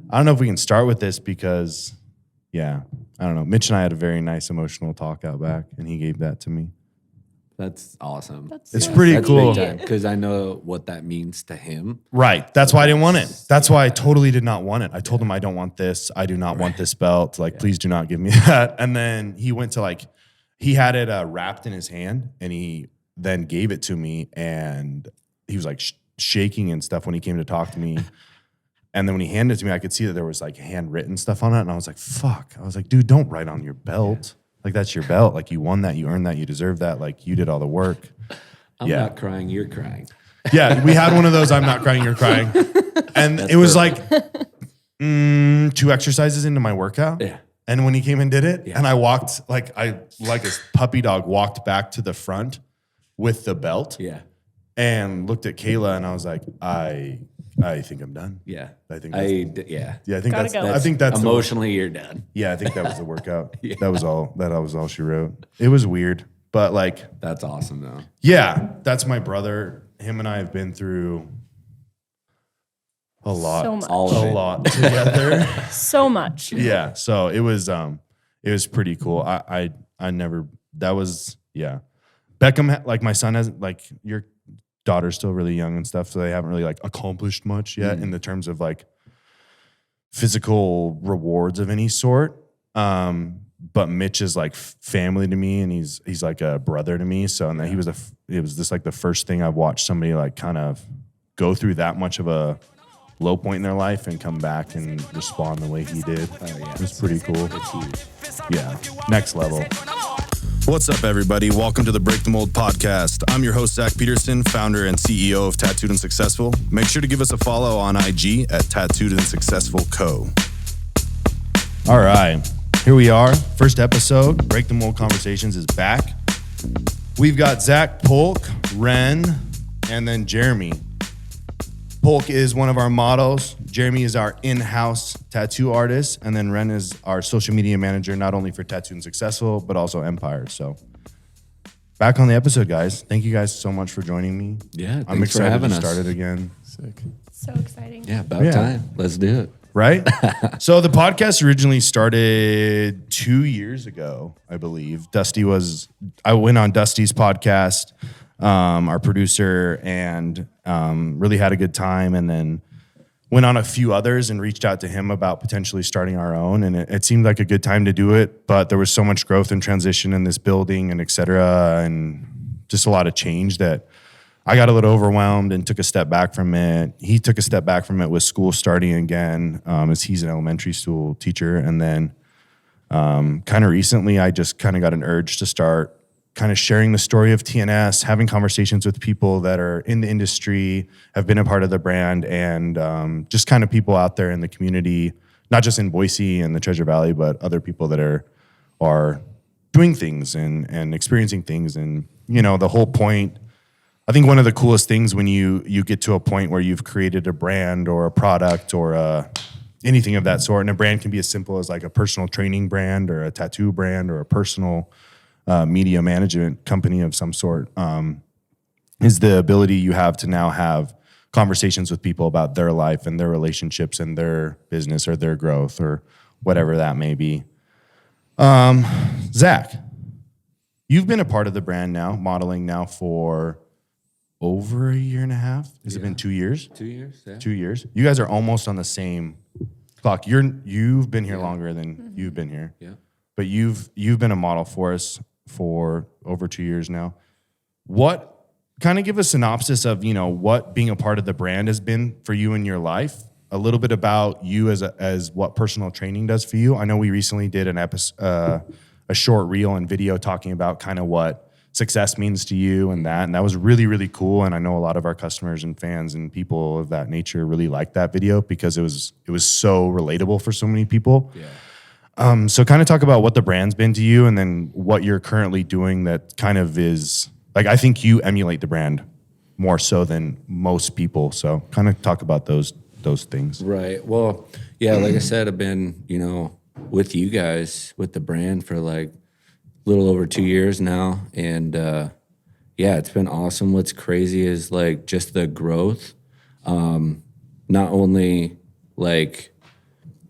I don't know if we can start with this because, I don't know. Mitch and I had a very nice emotional talk out back, and he gave that to me. That's awesome. It's pretty cool. Because I know what that means to him. Right. That's why I didn't want it. That's why I totally did not want it. I told him I don't want this. I do not want this belt. Like, please do not give me that. And then he went to he had it wrapped in his hand, and he then gave it to me, and he was like shaking and stuff when he came to talk to me. And then when he handed it to me, I could see that there was like handwritten stuff on it. And I was like, fuck. I was like, dude, don't write on your belt. Like, that's your belt. Like, you won that. You earned that. You deserve that. Like, you did all the work. I'm not crying. You're crying. Yeah, we had one of those. I'm not crying. You're crying. And it was perfect. Like 2 exercises into my workout. Yeah. And when he came and did it, and I walked, like a puppy dog walked back to the front with the belt. Yeah. And looked at Kayla, and I was like, I think I'm done. Yeah. I think I think that's emotionally you're done. Yeah, I think that was the workout. That was all she wrote. It was weird, but like, that's awesome though. Yeah, that's my brother. Him and I have been through a lot. So much. A lot together. So much. Yeah. So it was pretty cool. I never, that was, Beckham, like my son hasn't, like your daughter's still really young and stuff, so they haven't really like accomplished much yet in the terms of like physical rewards of any sort. But Mitch is like family to me, and he's like a brother to me. So and it was just like the first thing I've watched somebody like kind of go through that much of a low point in their life and come back and respond the way he did. It was pretty cool. It's huge. Yeah, next level. What's up, everybody? Welcome to the Break the Mold podcast. I'm your host, Zach Peterson, founder and CEO of Tattooed and Successful. Make sure to give us a follow on IG at Tattooed and Successful Co. All right, here we are. First episode, Break the Mold Conversations is back. We've got Zach, Pulk, Ren, and then Jeremy. Pulk is one of our models. Jeremy is our in-house tattoo artist. And then Ren is our social media manager, not only for Tattooed and Successful, but also Empire. So back on the episode, guys. Thank you guys so much for joining me. Yeah, I'm excited for having to us. start it again. Sick. So exciting. Yeah, about time. Let's do it. Right? So the podcast originally started 2 years ago, I believe. I went on Dusty's podcast, our producer, and really had a good time, and then went on a few others and reached out to him about potentially starting our own. And it seemed like a good time to do it, but there was so much growth and transition in this building and et cetera, and just a lot of change that I got a little overwhelmed and took a step back from it. He took a step back from it with school starting again, as he's an elementary school teacher. And then kind of recently, I just kind of got an urge to start kind of sharing the story of TNS, having conversations with people that are in the industry, have been a part of the brand, and just kind of people out there in the community, not just in Boise and the Treasure Valley, but other people that are doing things and experiencing things. And, you know, the whole point, I think one of the coolest things when you get to a point where you've created a brand or a product or anything of that sort, and a brand can be as simple as like a personal training brand or a tattoo brand or a personal media management company of some sort, is the ability you have to now have conversations with people about their life and their relationships and their business or their growth or whatever that may be. Zach, you've been a part of the brand now, modeling now for over a year and a half. Has it been 2 years? 2 years, yeah. 2 years. You guys are almost on the same clock. You've been here longer than you've been here. Yeah. But you've been a model for us for over 2 years now. What kind of give a synopsis of, you know, what being a part of the brand has been for you in your life? A little bit about you as what personal training does for you. I know we recently did an episode, a short reel and video talking about kind of what success means to you and that was really, really cool. And I know a lot of our customers and fans and people of that nature really liked that video because it was so relatable for so many people. Yeah. So kind of talk about what the brand's been to you and then what you're currently doing that kind of is, like, I think you emulate the brand more so than most people. So kind of talk about those things. Right. Well, yeah, like I said, I've been, you know, with you guys, with the brand for like a little over 2 years now. And yeah, it's been awesome. What's crazy is like just the growth, not only like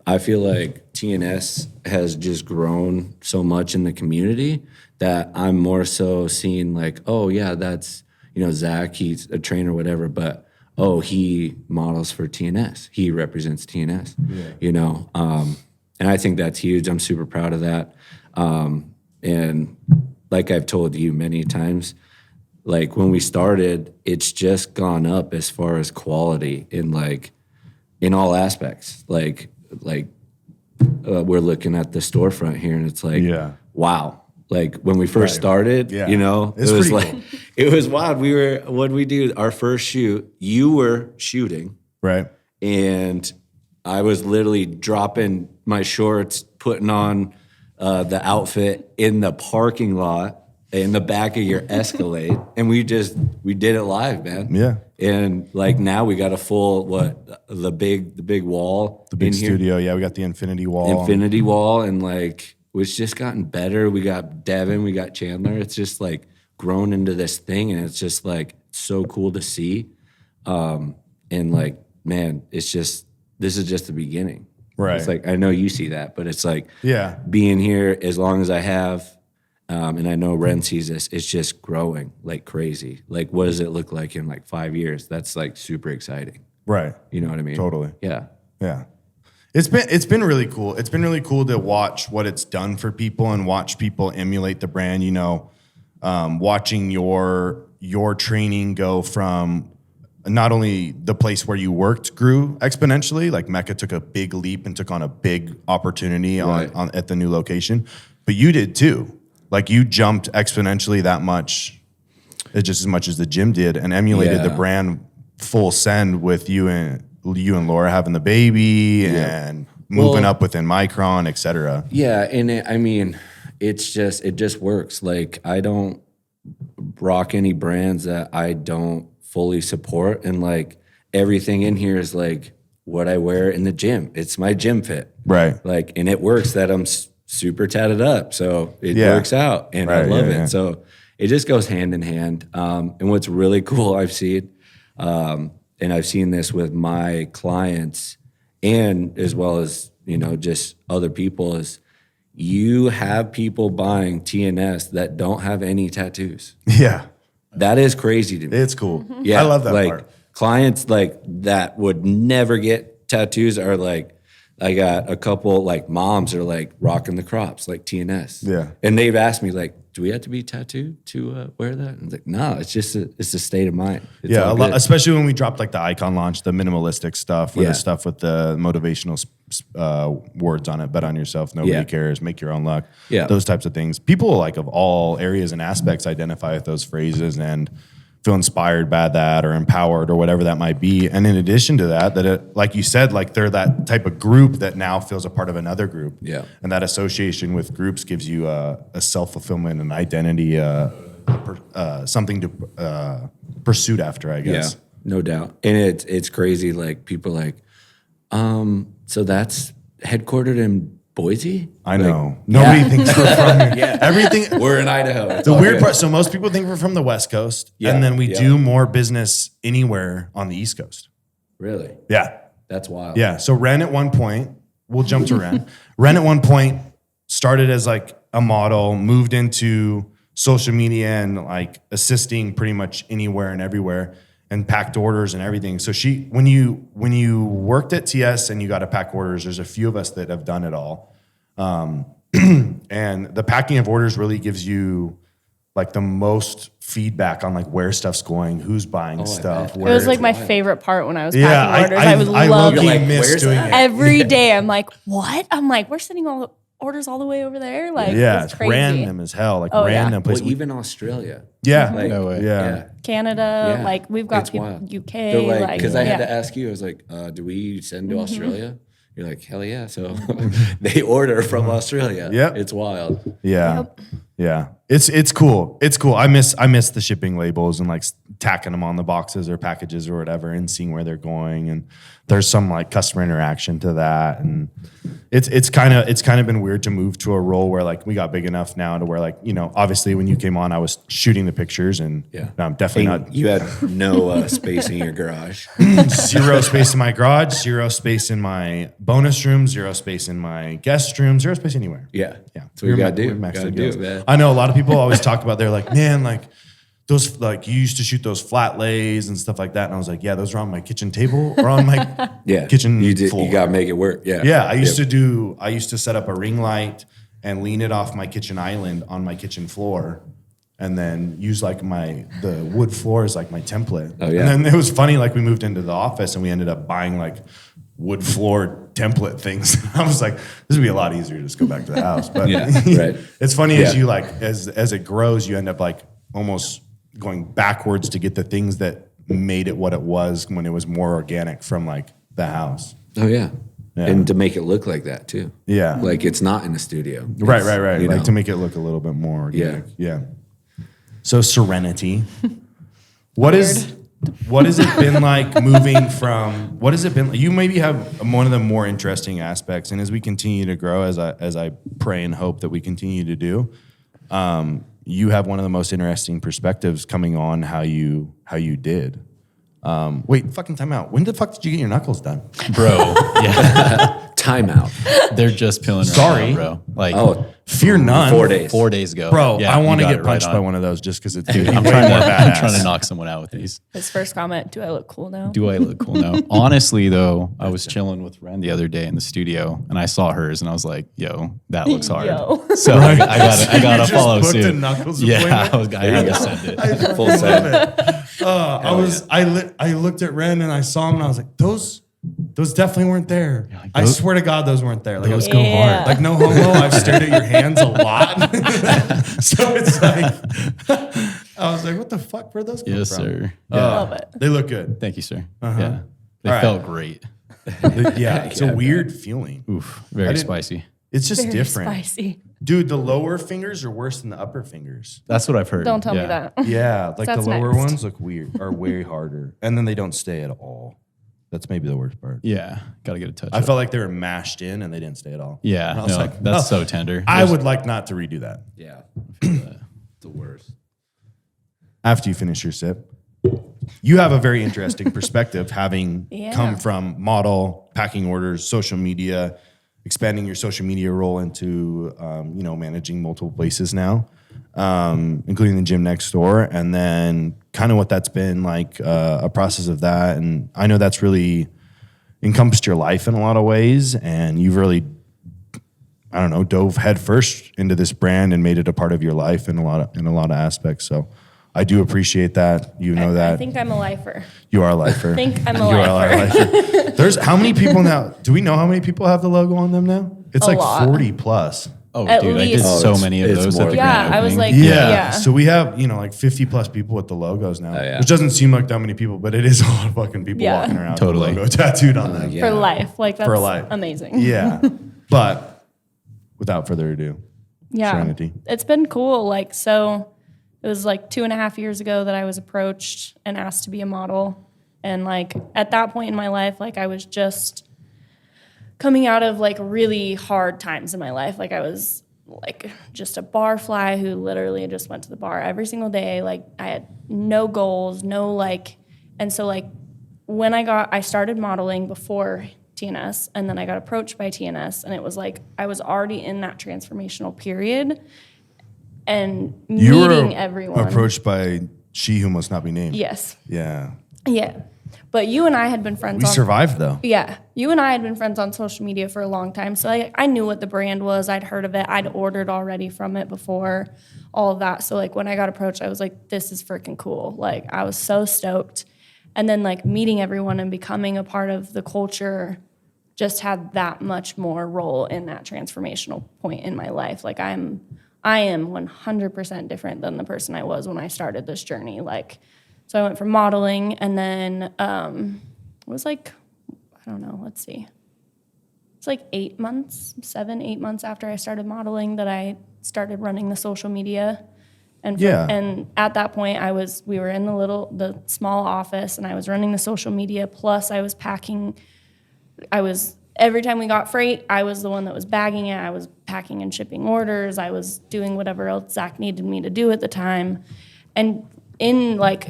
I feel like TNS has just grown so much in the community that I'm more so seeing like, oh yeah, that's, Zach, he's a trainer, whatever, but he models for TNS. He represents TNS, and I think that's huge. I'm super proud of that. And like I've told you many times, like when we started, it's just gone up as far as quality in all aspects. Like we're looking at the storefront here and it's like, wow. Like when we first started, It's it was pretty like, cool. it was wild. What'd we do? Our first shoot, you were shooting. Right. And I was literally dropping my shorts, putting on the outfit in the parking lot in the back of your Escalade. And we did it live, man. Yeah. And like now we got a full, the big wall. The big in here. studio. Yeah, we got the infinity wall. Infinity wall, and like it's just gotten better. We got Devin, we got Chandler. It's just like grown into this thing, and it's just like so cool to see. And like, man, this is just the beginning. Right. It's like I know you see that, but it's like being here as long as I have, and I know Ren sees this, it's just growing like crazy. Like, what does it look like in like 5 years? That's like super exciting. Right. You know what I mean? Totally. Yeah. Yeah. It's been really cool. It's been really cool to watch what it's done for people and watch people emulate the brand, watching your training go from not only the place where you worked grew exponentially, like Mecca took a big leap and took on a big opportunity on at the new location, but you did too. Like you jumped exponentially that much, just as much as the gym did, and emulated the brand full send with you and Laura having the baby and moving up within Micron, et cetera. Yeah, and it just works. Like I don't rock any brands that I don't fully support, and like everything in here is like what I wear in the gym. It's my gym fit, Right. Like, and it works that I'm super tatted up, so it works out, and I love it. So it just goes hand in hand. And what's really cool I've seen, and I've seen this with my clients, and as well as just other people, is you have people buying TNS that don't have any tattoos. Yeah. That is crazy to me. It's cool. Yeah, I love that like, part. Clients like that would never get tattoos are like, I got a couple like moms are like rocking the crops like TNS. Yeah. And they've asked me like, do we have to be tattooed to wear that? And I was like, no, it's just it's a state of mind. It's Yeah, all a lot, good. especially when we dropped like the icon launch, the minimalistic stuff, or Yeah. the stuff with the motivational words on it. Bet on yourself. Nobody cares. Make your own luck. Yeah. Those types of things. People like of all areas and aspects identify with those phrases and feel inspired by that or empowered or whatever that might be. And in addition to that, like you said, like they're that type of group that now feels a part of another group. Yeah. And that association with groups gives you a self-fulfillment and identity, something to pursue after, I guess. Yeah, no doubt. And it's crazy. Like people are like, so that's headquartered in Boise? I know. Nobody thinks we're from here. Yeah. Everything. We're in Idaho. It's The all weird good. part, so most people think we're from the West Coast, Yeah, and then we yeah. do more business anywhere on the East Coast. Really? Yeah. That's wild. Yeah. So Ren at one point, we'll jump to Ren. Ren at one point started as like a model, moved into social media and like assisting pretty much anywhere and everywhere, and packed orders and everything. So when you worked at TS and you got to pack orders, there's a few of us that have done it all. And the packing of orders really gives you like the most feedback on like where stuff's going, who's buying stuff. bet. It was like my wild. favorite part when I was Yeah, packing orders. I would love low-key You're like, miss where's doing that? it. every day. I'm like, what? I'm like, we're sending all the orders all the way over there. Like, Yeah, it's it's crazy. random as hell. Like Oh, yeah. random places. Well, even Australia. Yeah. Like, No way. Yeah. Canada, Yeah. like we've got It's people, wild. UK, They're like, because I had yeah. to ask you, I was like, do we send to Australia? You're like, hell yeah. So they order from Australia. Yep. It's wild. Yeah. Yep. Yeah. It's cool. It's cool. I miss the shipping labels and like tacking them on the boxes or packages or whatever and seeing where they're going. And there's some like customer interaction to that. And it's kind of been weird to move to a role where like we got big enough now to where like, you know, obviously when you came on, I was shooting the pictures and I'm definitely not. You had no space in your garage. Zero space in my garage, zero space in my bonus room, zero space in my guest room, zero space anywhere. Yeah. Yeah. That's what you gotta do. Gotta do it, man. I know a lot of people always talk about, they're like, man, like those, like you used to shoot those flat lays and stuff like that. And I was like, yeah, those are on my kitchen table or on my kitchen floor. You gotta make it work. Yeah. Yeah. I used to set up a ring light and lean it off my kitchen island on my kitchen floor. And then use like the wood floor as like my template. Oh, yeah. And then it was funny, like we moved into the office and we ended up buying like wood floor template things. I was like, this would be a lot easier to just go back to the house. But right. It's funny as you like, as it grows, you end up like almost going backwards to get the things that made it what it was when it was more organic from like the house. Oh yeah. And to make it look like that too. Yeah. Like it's not in a studio. Right. Like know. to make it look a little bit more organic. Yeah. So Serenity, what has it been like moving from, what has it been, you maybe have one of the more interesting aspects, and as we continue to grow, as I pray and hope that we continue to do, you have one of the most interesting perspectives coming on how you did. Wait, fucking time out. When the fuck did you get your knuckles done? Bro, yeah. Timeout. They're just peeling right Sorry. now, bro. Like, Fear none. 4 days. 4 days ago. Bro, Yeah, I want to you got get it punched right by on. one of those just because it's Dude, I'm I'm trying to knock someone out with these. His first comment, do I look cool now? Do I look cool now? Honestly, though, I was chilling with Ren the other day in the studio, and I saw hers, and I was like, "Yo, that looks hard." Yo. So I got to just follow booked a suit. knuckles Yeah, appointment? I had to send it. Full set. I looked at Ren and I saw him and I was like, those definitely weren't there. like, I those- swear to God, those weren't there. Like, Those I was- go Yeah. hard. like no homo. I've stared at your hands a lot. So it's like, I was like, what the fuck? Where'd those come Yes, from? sir. Love it. They look good. Thank you, sir. Uh-huh. Yeah, they All right. felt great. Yeah, it's a weird feeling. Oof, I very didn't- spicy. It's just Very different. spicy. Dude, the lower fingers are worse than the upper fingers. That's what I've heard. Don't tell me Yeah. that. Yeah, like the That's lower next. ones look weird, are way harder. And then they don't stay at all. That's maybe the worst part. Yeah, got to get a touch. I up. felt like they were mashed in and they didn't stay at all. Yeah, And I was no, like, that's oh, so tender. I would like not to redo that. Yeah. The worst. After you finish your sip, you have a very interesting perspective, having Yeah. come from model, packing orders, social media, expanding your social media role into, managing multiple places now, including the gym next door, and then kind of what that's been like, a process of that. And I know that's really encompassed your life in a lot of ways, and you've really, dove headfirst into this brand and made it a part of your life in a lot of aspects. So I do appreciate that. You know that. I think I'm a lifer. You are a lifer. I think I'm a You are a lifer. lifer. There's how many people now? Do we know how many people have the logo on them now? It's A like lot. 40 plus. Oh, At dude, I did least. so it's- many of it's those more at the than grand Yeah, I was opening. like, Yeah. yeah. So we have, like 50 plus people with the logos now, Oh, yeah. which doesn't seem like that many people, but it is a lot of fucking people Yeah. walking around Totally. with the logo tattooed on them. Yeah. For life. Like, that's For life. amazing. Yeah. But without further ado, Yeah. Serenity. It's been cool. Like, so it was like 2.5 years ago that I was approached and asked to be a model. And like at that point in my life, like I was just coming out of like really hard times in my life. Like I was like just a bar fly who literally just went to the bar every single day. Like I had no goals, no like, and so like when I started modeling before TNS, and then I got approached by TNS, and it was like I was already in that transformational period and You meeting were everyone. approached by she who must not be named. Yes. Yeah. Yeah. But you and I had been friends We on survived though. Yeah. You and I had been friends on social media for a long time. So I knew what the brand was. I'd heard of it. I'd ordered already from it before, all of that. So like when I got approached, I was like, this is freaking cool. Like I was so stoked. And then like meeting everyone and becoming a part of the culture just had that much more role in that transformational point in my life. Like I am 100% different than the person I was when I started this journey. Like, so I went from modeling, and then it was like, I don't know, let's see. It's like 8 months, 7-8 months after I started modeling that I started running the social media. And Yeah. and at that point we were in the small office, and I was running the social media, plus I was every time we got freight, I was the one that was bagging it. I was packing and shipping orders. I was doing whatever else Zach needed me to do at the time. And in like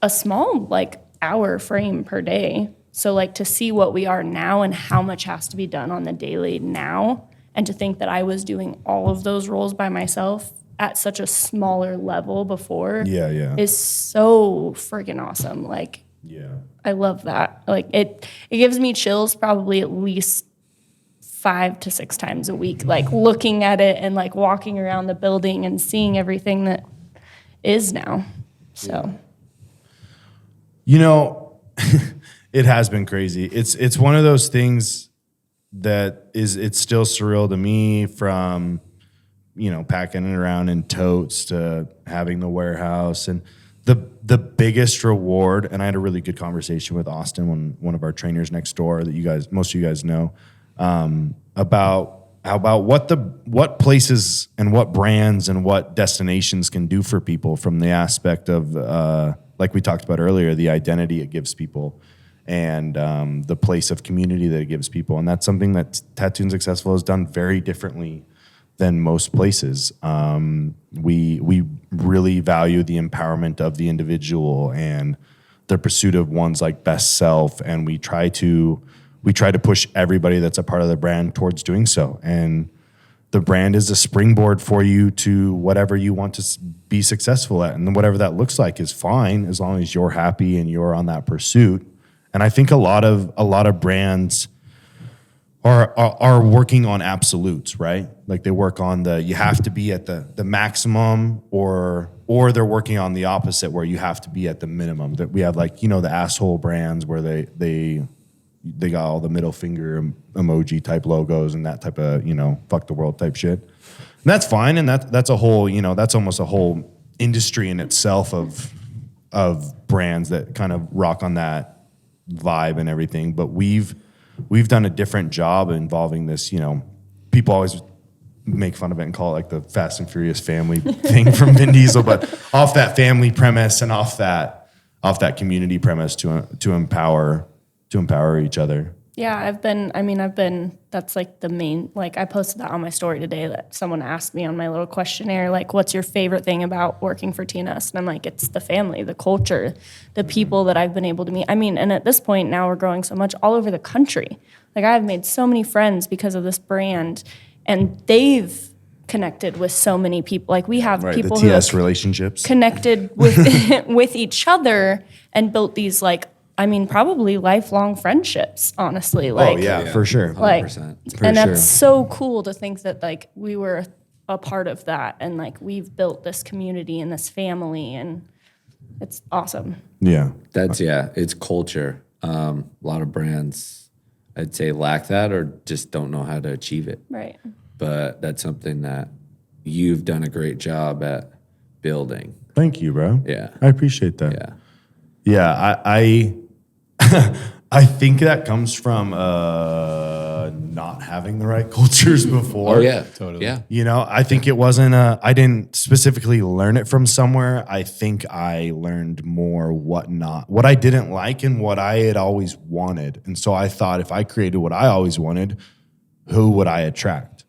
a small like hour frame per day. So like to see what we are now and how much has to be done on the daily now, and to think that I was doing all of those roles by myself at such a smaller level before is so freaking awesome. Like, I love that. Like it gives me chills probably at least 5 to 6 times a week, like looking at it and like walking around the building and seeing everything that is now. So, you know, it has been crazy. It's one of those things that it's still surreal to me, from, you know, packing it around in totes to having the warehouse. And the biggest reward, and I had a really good conversation with Austin, one of our trainers next door that most of you guys know, about what places and what brands and what destinations can do for people, from the aspect of like we talked about earlier, the identity it gives people, and the place of community that it gives people. And that's something that Tattooed and Successful has done very differently than most places. We really value the empowerment of the individual and the pursuit of one's like best self, and we try to push everybody that's a part of the brand towards doing so. And the brand is a springboard for you to whatever you want to be successful at, and whatever that looks like is fine, as long as you're happy and you're on that pursuit. And I think a lot of brands are working on absolutes, right? Like they work on you have to be at the maximum, or they're working on the opposite, where you have to be at the minimum. That we have, like, you know, the asshole brands where they got all the middle finger emoji type logos and that type of, you know, fuck the world type shit. And that's fine, and that's a whole, you know, that's almost a whole industry in itself of brands that kind of rock on that vibe and everything. But we've done a different job involving this, you know, people always make fun of it and call it like the Fast and Furious family thing from Vin Diesel, but off that family premise and off that community premise to empower each other. yeah, that's like the main, like I posted that on my story today, that someone asked me on my little questionnaire, like, what's your favorite thing about working for TNS? And I'm like, it's the family, the culture, the people that I've been able to meet. I mean, and at this point now we're growing so much all over the country. Like I've made so many friends because of this brand, and they've connected with so many people. Like we have people the who TS have relationships connected with with each other and built these, like, I mean, probably lifelong friendships, honestly. Like, for sure. like, 100%. and that's so cool to think that like we were a part of that, and like we've built this community and this family, and it's awesome. Yeah. It's culture. A lot of brands, I'd say, lack that or just don't know how to achieve it. Right. But that's something that you've done a great job at building. Thank you, bro. Yeah. I appreciate that. Yeah. Yeah, I think that comes from not having the right cultures before. Oh yeah, Totally. Yeah. You know, I think it wasn't I didn't specifically learn it from somewhere. I think I learned more what I didn't like and what I had always wanted. And so I thought, if I created what I always wanted, who would I attract?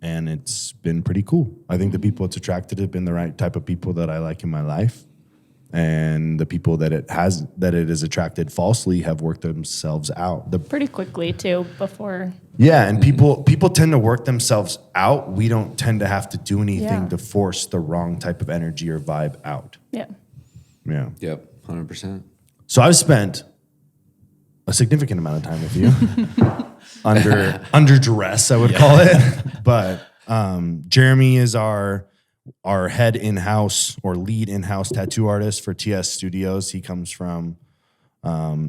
And it's been pretty cool. I think the people it's attracted have been the right type of people that I like in my life. And the people that it has attracted falsely have worked themselves out. Pretty quickly too, before. Yeah, and people tend to work themselves out. We don't tend to have to do anything to force the wrong type of energy or vibe out. Yeah. Yeah. Yep. 100%. So I've spent a significant amount of time with you under duress, I would call it. But Jeremy is our head in-house or lead in-house tattoo artist for TS Studios. He comes from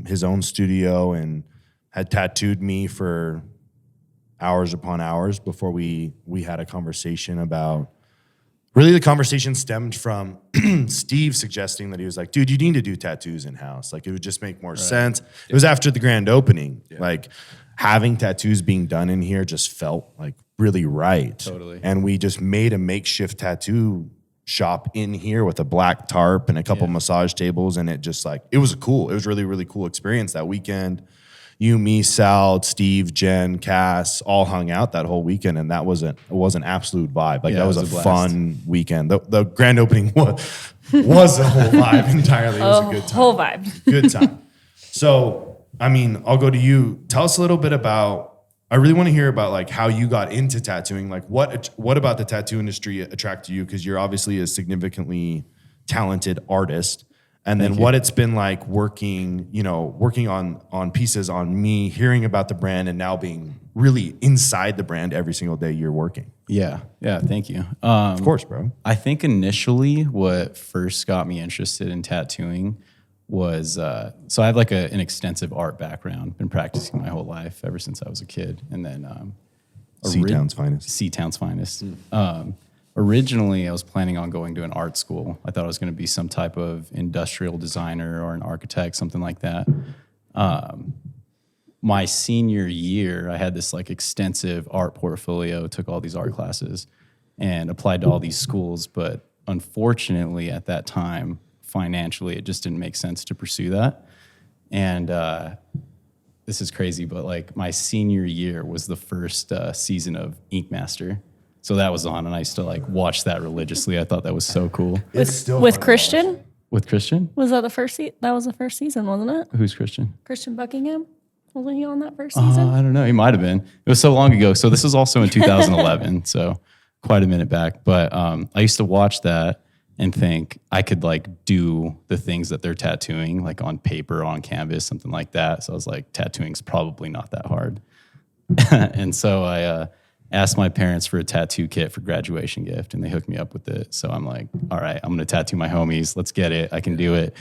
his own studio and had tattooed me for hours upon hours before we had a conversation about, really the conversation stemmed from Steve suggesting that he was like, dude, you need to do tattoos in-house. Like it would just make more sense. It was after the grand opening. Yeah. Like having tattoos being done in here just felt like really right. Totally. And we just made a makeshift tattoo shop in here with a black tarp and a couple massage tables. And it just like, it was really, really cool experience that weekend. you, me, Sal, Steve, Jen, Cass all hung out that whole weekend, and it was an absolute vibe. Like Yeah, that was it a was a blast. fun weekend. The grand opening was a whole vibe entirely. It was a good time. Whole vibe. Good time. So, I mean, I'll go to you. Tell us a little bit about, I really want to hear about like how you got into tattooing. Like what about the tattoo industry attracted you? Because you're obviously a significantly talented artist. And then what it's been like working on pieces on me, hearing about the brand and now being really inside the brand every single day you're working. Yeah. Thank you. Of course, bro. I think initially what first got me interested in tattooing was, so I have like an extensive art background, been practicing my whole life ever since I was a kid. And then C-Town's finest. C-Town's finest. Originally, I was planning on going to an art school. I thought I was going to be some type of industrial designer or an architect, something like that. My senior year, I had this like extensive art portfolio, took all these art classes and applied to all these schools. But unfortunately, at that time, financially, it just didn't make sense to pursue that. And this is crazy, but like my senior year was the first season of Ink Master. So that was on, and I used to like watch that religiously. I thought that was so cool. It's still With fun to Christian? With Christian? Was that the first that was the first season, wasn't it? Who's Christian? Christian Buckingham? Wasn't he on that first season? I don't know. He might have been. It was so long ago. So this was also in 2011, so quite a minute back. But I used to watch that and think I could like do the things that they're tattooing, like on paper, on canvas, something like that. So I was like, tattooing's probably not that hard. And so I asked my parents for a tattoo kit for graduation gift, and they hooked me up with it. So I'm like, all right, I'm going to tattoo my homies. Let's get it. I can do it.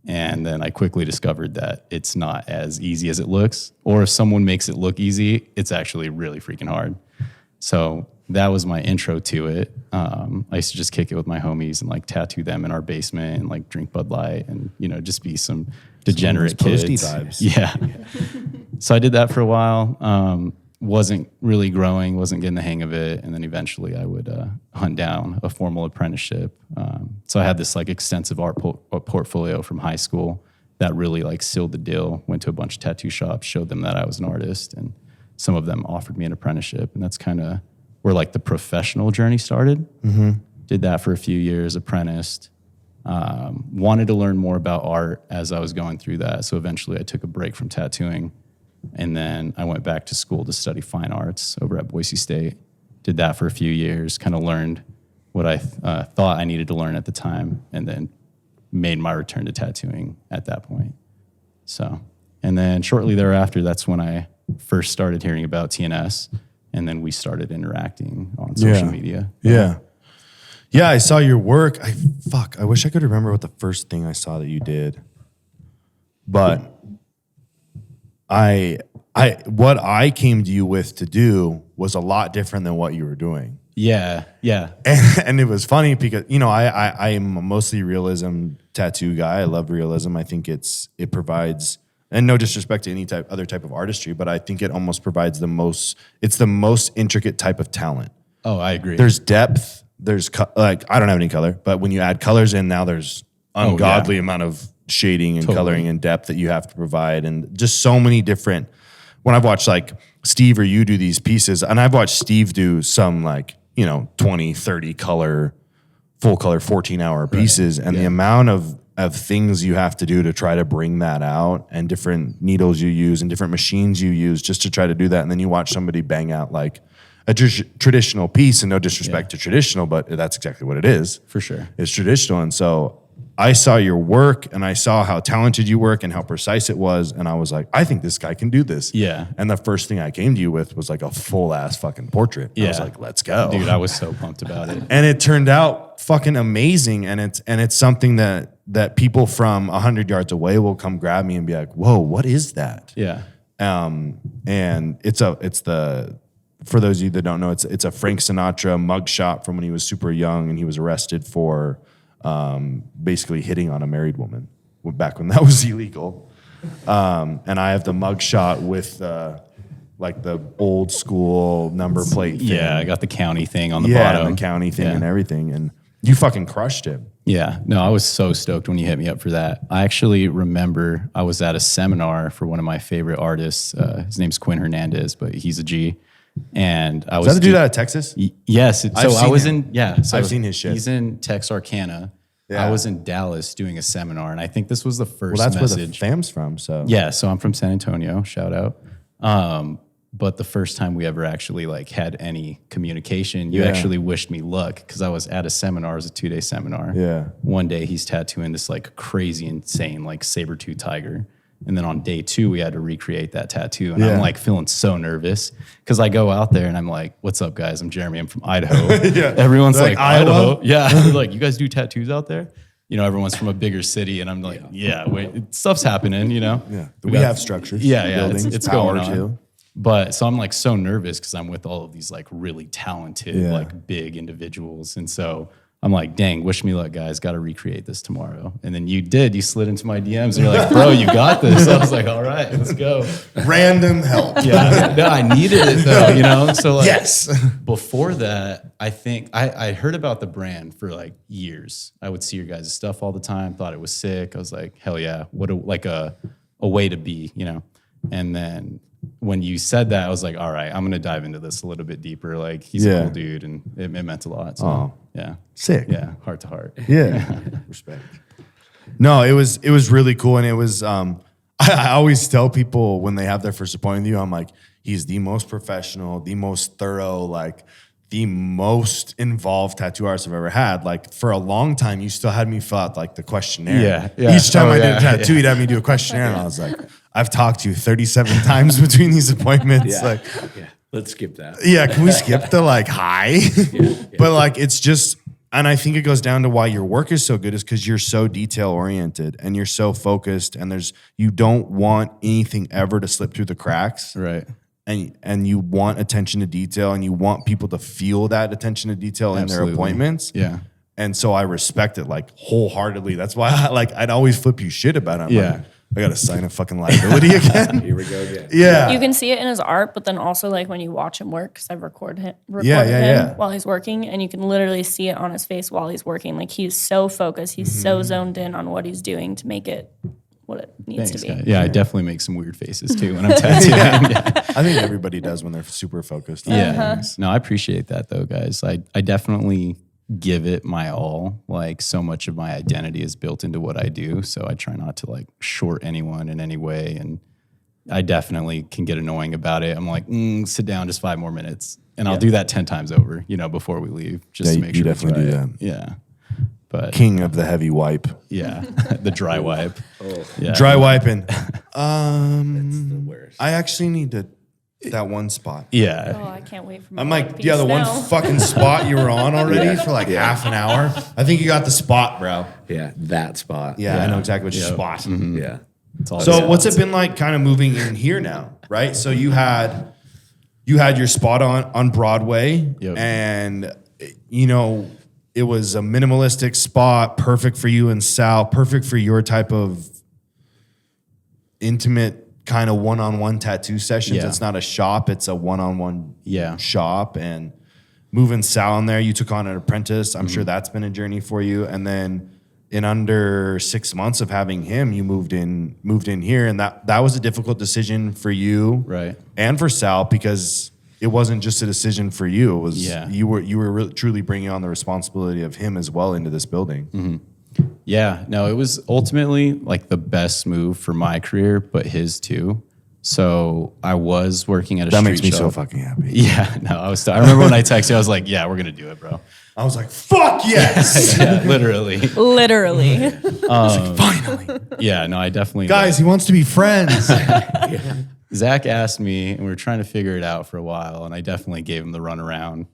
And then I quickly discovered that it's not as easy as it looks, or if someone makes it look easy, it's actually really freaking hard. So that was my intro to it. I used to just kick it with my homies and like tattoo them in our basement and like drink Bud Light and, just be some degenerate kids. Posty vibes. Yeah. So I did that for a while. Wasn't really growing, wasn't getting the hang of it. And then eventually I would hunt down a formal apprenticeship. So I had this like extensive art portfolio from high school that really like sealed the deal. Went to a bunch of tattoo shops, showed them that I was an artist, and some of them offered me an apprenticeship. And that's kind of where like the professional journey started. Mm-hmm. Did that for a few years, apprenticed. Wanted to learn more about art as I was going through that. So eventually I took a break from tattooing. And then I went back to school to study fine arts over at Boise State. Did that for a few years, kind of learned what I thought I needed to learn at the time, and then made my return to tattooing at that point. So, and then shortly thereafter, that's when I first started hearing about TNS, and then we started interacting on social media. Yeah. Yeah, I saw your work. I wish I could remember what the first thing I saw that you did. But what I came to you with to do was a lot different than what you were doing. Yeah. And it was funny because, I am a mostly realism tattoo guy. I love realism. I think it provides, and no disrespect to any other type of artistry, but I think it almost provides the most intricate type of talent. Oh, I agree. There's depth. There's I don't have any color, but when you add colors in, now there's ungodly amount of shading and coloring and depth that you have to provide, and just so many different. When I've watched like Steve or you do these pieces, and I've watched Steve do some like 20, 30 color, full color, 14-hour pieces, and the amount of things you have to do to try to bring that out, and different needles you use and different machines you use just to try to do that, and then you watch somebody bang out like a traditional piece, and no disrespect to traditional, but that's exactly what it is. For sure. It's traditional. And so I saw your work, and I saw how talented you work and how precise it was. And I was like, I think this guy can do this. Yeah. And the first thing I came to you with was like a full ass fucking portrait. Yeah. I was like, let's go. Dude, I was so pumped about it. And it turned out fucking amazing. And it's something that people from 100 yards away will come grab me and be like, whoa, what is that? Yeah. And for those of you that don't know, it's a Frank Sinatra mugshot from when he was super young, and he was arrested for basically hitting on a married woman back when that was illegal. And I have the mugshot with like the old school number plate thing. Yeah, I got the county thing on the Yeah, bottom. and the county thing and everything. And you fucking crushed it. Yeah, no, I was so stoked when you hit me up for that. I actually remember I was at a seminar for one of my favorite artists. His name's Quinn Hernandez, but he's a G. And I was Is that the dude out of Texas? Yes. I've So I seen was him. so I've seen his shit. He's in Texarkana. Yeah. I was in Dallas doing a seminar, and I think this was the first Well, that's message. where the fam's from. So Yeah, so I'm from San Antonio, shout out. But the first time we ever actually like had any communication, you Yeah. actually wished me luck because I was at a seminar. It was a 2-day seminar. Yeah. One day he's tattooing this like crazy, insane, like saber-tooth tiger. And then on day 2, we had to recreate that tattoo. And Yeah. I'm like feeling so nervous because I go out there and I'm like, what's up, guys? I'm Jeremy. I'm from Idaho. Yeah. Everyone's They're like, like, Iowa? Idaho? Yeah. They're like, you guys do tattoos out there? You know, everyone's from a bigger city. And I'm like, yeah, wait, stuff's happening, you know? yeah, we have structures. Yeah, yeah, buildings, it's power going on. too. But so I'm like so nervous because I'm with all of these like really talented, Yeah. like big individuals. And so I'm like, dang, wish me luck, guys. Got to recreate this tomorrow. And then you did. You slid into my DMs and you're like, bro, you got this. I was like, all right, let's go. Random help. Yeah, no, I needed it though, you know? So like, Yes. before that, I think I heard about the brand for like years. I would see your guys' stuff all the time, thought it was sick. I was like, hell yeah, what a way to be, you know? And then when you said that, I was like, all right, I'm going to dive into this a little bit deeper. Like he's a cool dude and it meant a lot. So yeah. Sick. Yeah. Heart to heart. Yeah. Respect. No, it was really cool. And it was, I always tell people when they have their first appointment with you, I'm like, he's the most professional, the most thorough, like the most involved tattoo artist I've ever had. Like for a long time, you still had me fill out like the questionnaire. Yeah, yeah. Each time Oh, I did yeah, a tattoo, he'd have me do a questionnaire. And I was like, I've talked to you 37 times between these appointments. Yeah. Like, Yeah. Let's skip that. yeah, can we skip the like hi? But like it's just, and I think it goes down to why your work is so good is because you're so detail oriented and you're so focused and you don't want anything ever to slip through the cracks. Right. And you want attention to detail and you want people to feel that attention to detail in Absolutely. their appointments. Yeah. And so I respect it like wholeheartedly. That's why I'd always flip you shit about it. I'm Yeah. like, I got to sign a fucking liability again. Here we go again. Yeah. You can see it in his art, but then also like when you watch him work, because I've recorded him Yeah. while he's working, and you can literally see it on his face while he's working. Like he's so focused, he's so zoned in on what he's doing to make it what it needs Thanks, to be. guys. Yeah. I definitely make some weird faces too when I'm tattooing. I think everybody does when they're super focused. Yeah. No, I appreciate that though, guys. I definitely give it my all. Like so much of my identity is built into what I do. So I try not to like short anyone in any way. And I definitely can get annoying about it. I'm like, sit down just 5 more minutes. And I'll do that 10 times over, you know, before we leave, just Yeah, to make you sure it's definitely do right. that. Yeah. But King of the heavy wipe. yeah, the dry wipe. Yeah. Dry wiping. The worst. I actually need that one spot. Yeah. Oh, I can't wait for my I'm white like, piece yeah, the one now. fucking spot you were on already for like half an hour. I think you got the spot, bro. Yeah, that spot. Yeah, I know exactly which Yep. spot. Yeah. It's all So good. what's it been like kind of moving in here now, right? So you had your spot on Broadway Yep. and you know, it was a minimalistic spot, perfect for you and Sal, perfect for your type of intimate kind of one-on-one tattoo sessions. Yeah. It's not a shop, it's a one-on-one Yeah. shop. And moving Sal in there, you took on an apprentice. I'm sure that's been a journey for you. And then in under 6 months of having him, you moved in here. And that was a difficult decision for you Right. and for Sal because it wasn't just a decision for you. It was Yeah. you were really, truly bringing on the responsibility of him as well into this building. Yeah, no, it was ultimately like the best move for my career, but his too. So I was working at a That street makes me so shop. fucking happy. Yeah, no, I remember when I texted you, I was like, yeah, we're gonna do it, bro. I was like, fuck yes. Yeah, literally. Literally. Finally. Yeah, no, I definitely Guys, he wants to be friends. Zach asked me, and we were trying to figure it out for a while, and I definitely gave him the runaround.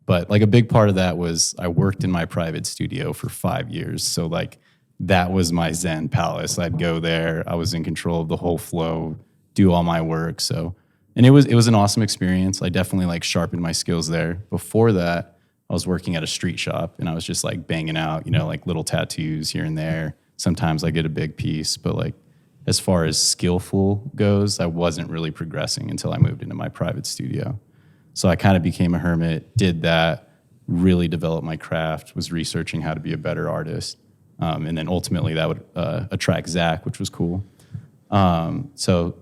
But like a big part of that was I worked in my private studio for 5 years. So like that was my Zen palace. I'd go there. I was in control of the whole flow, do all my work. So, and it was an awesome experience. I definitely like sharpened my skills there. Before that, I was working at a street shop and I was just like banging out, you know, like little tattoos here and there. Sometimes I get a big piece, but like as far as skillful goes, I wasn't really progressing until I moved into my private studio. So I kind of became a hermit, did that, really develop my craft, was researching how to be a better artist. And then ultimately that would attract Zach, which was cool. So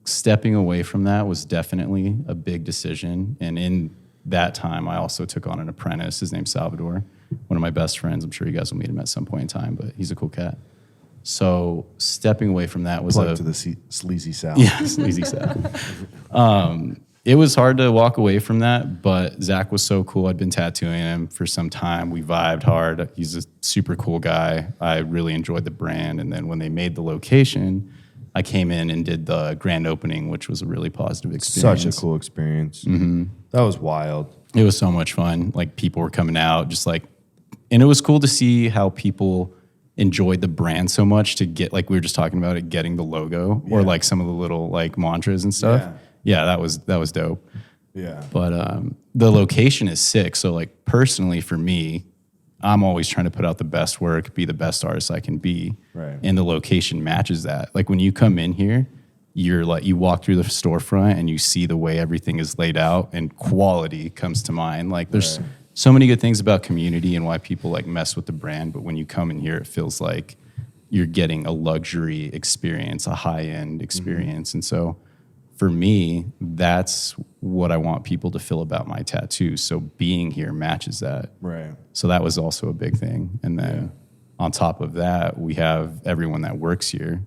stepping away from that was definitely a big decision. And in that time, I also took on an apprentice. His name's Salvador, one of my best friends. I'm sure you guys will meet him at some point in time, but he's a cool cat. So stepping away from that was Plug to the sleazy Sal. Yeah, sleazy Sal. It was hard to walk away from that, but Zach was so cool. I'd been tattooing him for some time. We vibed hard. He's a super cool guy. I really enjoyed the brand. And then when they made the location, I came in and did the grand opening, which was a really positive experience. Such a cool experience. Mm-hmm. That was wild. It was so much fun. Like, people were coming out just like, and it was cool to see how people enjoyed the brand so much to get, like we were just talking about it, getting the logo or like some of the little like mantras and stuff. Yeah, that was dope. Yeah. But the location is sick. So like personally for me, I'm always trying to put out the best work, be the best artist I can be. Right. And the location matches that. Like when you come in here, you're like, you walk through the storefront and you see the way everything is laid out and quality comes to mind. Like there's so many good things about community and why people like mess with the brand. But when you come in here, it feels like you're getting a luxury experience, a high-end experience. And so for me, that's what I want people to feel about my tattoos. So being here matches that. Right. So that was also a big thing. And then on top of that, we have everyone that works here.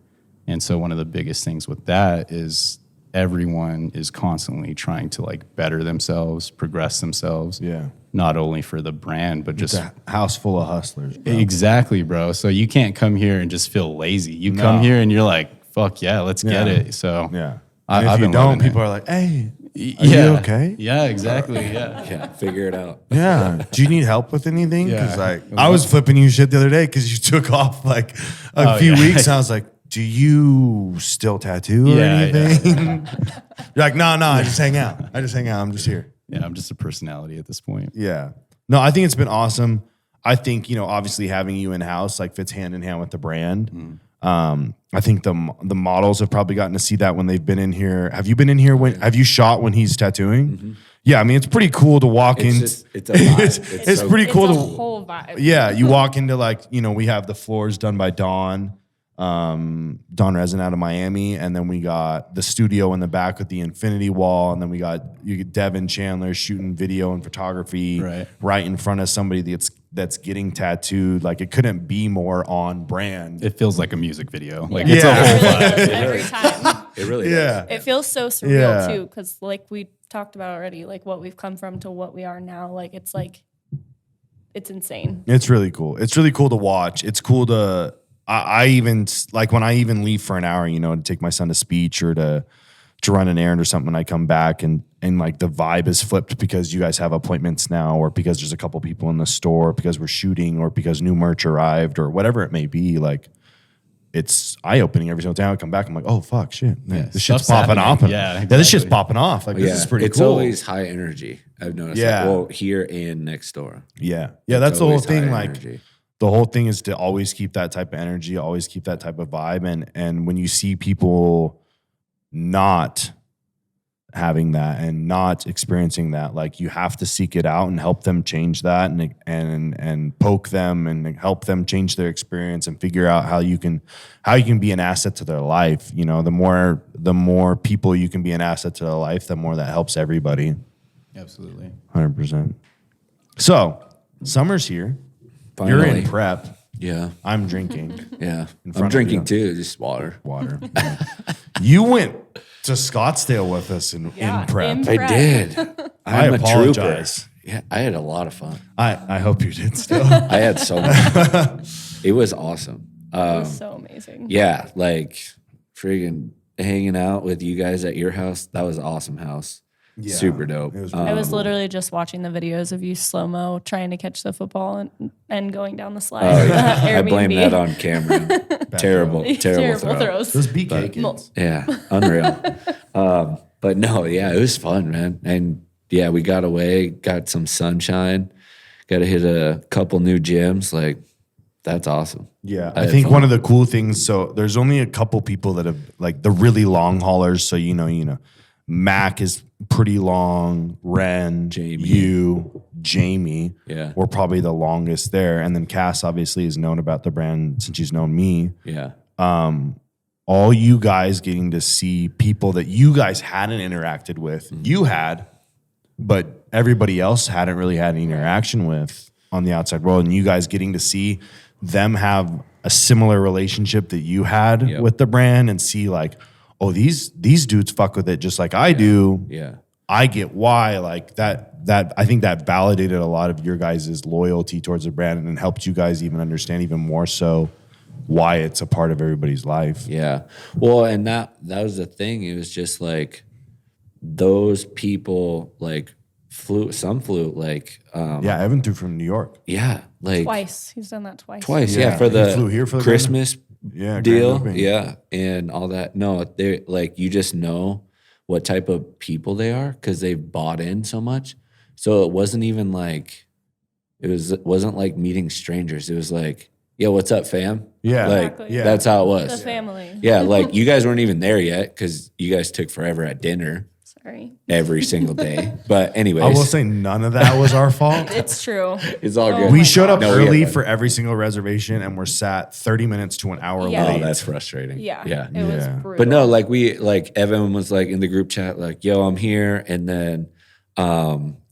And so one of the biggest things with that is everyone is constantly trying to like better themselves, progress themselves. Yeah. Not only for the brand, but just It's a house full of hustlers, bro. Exactly, bro. So you can't come here and just feel lazy. You come here and you're like, fuck yeah, let's get it. So yeah. I've if you been don't, loving people it. are like, hey, are Yeah. you okay? Yeah, exactly. Yeah. Yeah, figure it out. Yeah. Do you need help with anything? Because Yeah. like I was flipping you shit the other day because you took off like a few weeks. And I was like, do you still tattoo or anything? You're like, no, I just hang out. I'm just here. Yeah, I'm just a personality at this point. Yeah. No, I think it's been awesome. I think, obviously having you in-house like fits hand in hand with the brand. I think the models have probably gotten to see that when they've been in here. Have you been in here have you shot when he's tattooing? Mm-hmm. Yeah, I mean, it's pretty cool to walk in. It's a vibe. It's pretty cool It's to a whole vibe. Yeah, you walk into like, we have the floors done by Dawn Resin out of Miami, and then we got the studio in the back with the infinity wall, and then you get Devin Chandler shooting video and photography right in front of somebody that's getting tattooed. Like, it couldn't be more on brand. It feels like a music video. Like Yeah. it's a whole vibe. Every time. It really does. It feels so surreal too, because like we talked about already, like what we've come from to what we are now. Like it's insane. It's really cool. It's really cool to watch. It's cool to. I even like when I even leave for an hour, to take my son to speech or to run an errand or something. I come back and like the vibe is flipped because you guys have appointments now, or because there's a couple people in the store, or because we're shooting, or because new merch arrived, or whatever it may be. Like, it's eye opening every single time I come back. I'm like, oh fuck, shit, this shit's popping off. Yeah, exactly. This shit's popping off. Like, this is pretty it's cool. It's always high energy. I've noticed. Yeah. Well, here and next door. Yeah, that's the whole always thing. high Like. energy. The whole thing is to always keep that type of energy, always keep that type of vibe. And when you see people not having that and not experiencing that, like, you have to seek it out and help them change that and poke them and help them change their experience and figure out how you can be an asset to their life. The more people you can be an asset to their life, the more that helps everybody. Absolutely. 100%. So summer's here. Finally. You're in prep. Yeah. I'm drinking. Yeah. front I'm of drinking you. too, just water. You went to Scottsdale with us in prep. in I prep. did. I I'm a apologize. trooper. Yeah, I had a lot of fun. I hope you did still. I had so much fun. It was awesome. It was so amazing. Yeah, like friggin' hanging out with you guys at your house. That was an awesome house. Yeah, Super dope. it was I was literally just watching the videos of you slow-mo trying to catch the football and going down the slide. Oh, yeah. I blame Airbnb. that on Cameron. terrible throw. throws. Those BK kids. Yeah, unreal. But no, yeah, it was fun, man. And yeah, we got away, got some sunshine, got to hit a couple new gyms. Like, that's awesome. Yeah, I I had think fun. one of the cool things. So there's only a couple people that have, like, the really long haulers. So Mac is pretty long. Ren, Jamie. you, Jamie, Yeah. were probably the longest there. And then Cass obviously has known about the brand since she's known me. Yeah. All you guys getting to see people that you guys hadn't interacted with. Mm-hmm. You had, but everybody else hadn't really had any interaction with on the outside world. And you guys getting to see them have a similar relationship that you had Yep. with the brand and see like, oh, these dudes fuck with it just like I do. Yeah. I get why. Like that I think that validated a lot of your guys' loyalty towards the brand and helped you guys even understand even more so why it's a part of everybody's life. Yeah. Well, and that was the thing. It was just like those people like flew like Yeah, Evan flew from New York. yeah, like Twice. He's done that twice. Yeah, for He flew here for the Christmas grand deal. opening. Yeah, and all that. No, they like you just know what type of people they are because they've bought in so much. So it wasn't even like it wasn't like meeting strangers. It was like, yo, what's up, fam? Yeah. Like Exactly. Yeah. that's how it was. The family. Yeah, like you guys weren't even there yet because you guys took forever at dinner Sorry. every single day. But anyways, I will say none of that was our fault. It's true. it's all Oh good. We my showed up No, we early had fun. for every single reservation and we're sat 30 minutes to an hour Yeah. Oh, late. that's frustrating. Yeah. Yeah. It was Yeah. brutal. But no, like Evan was like in the group chat, like, yo, I'm here. And then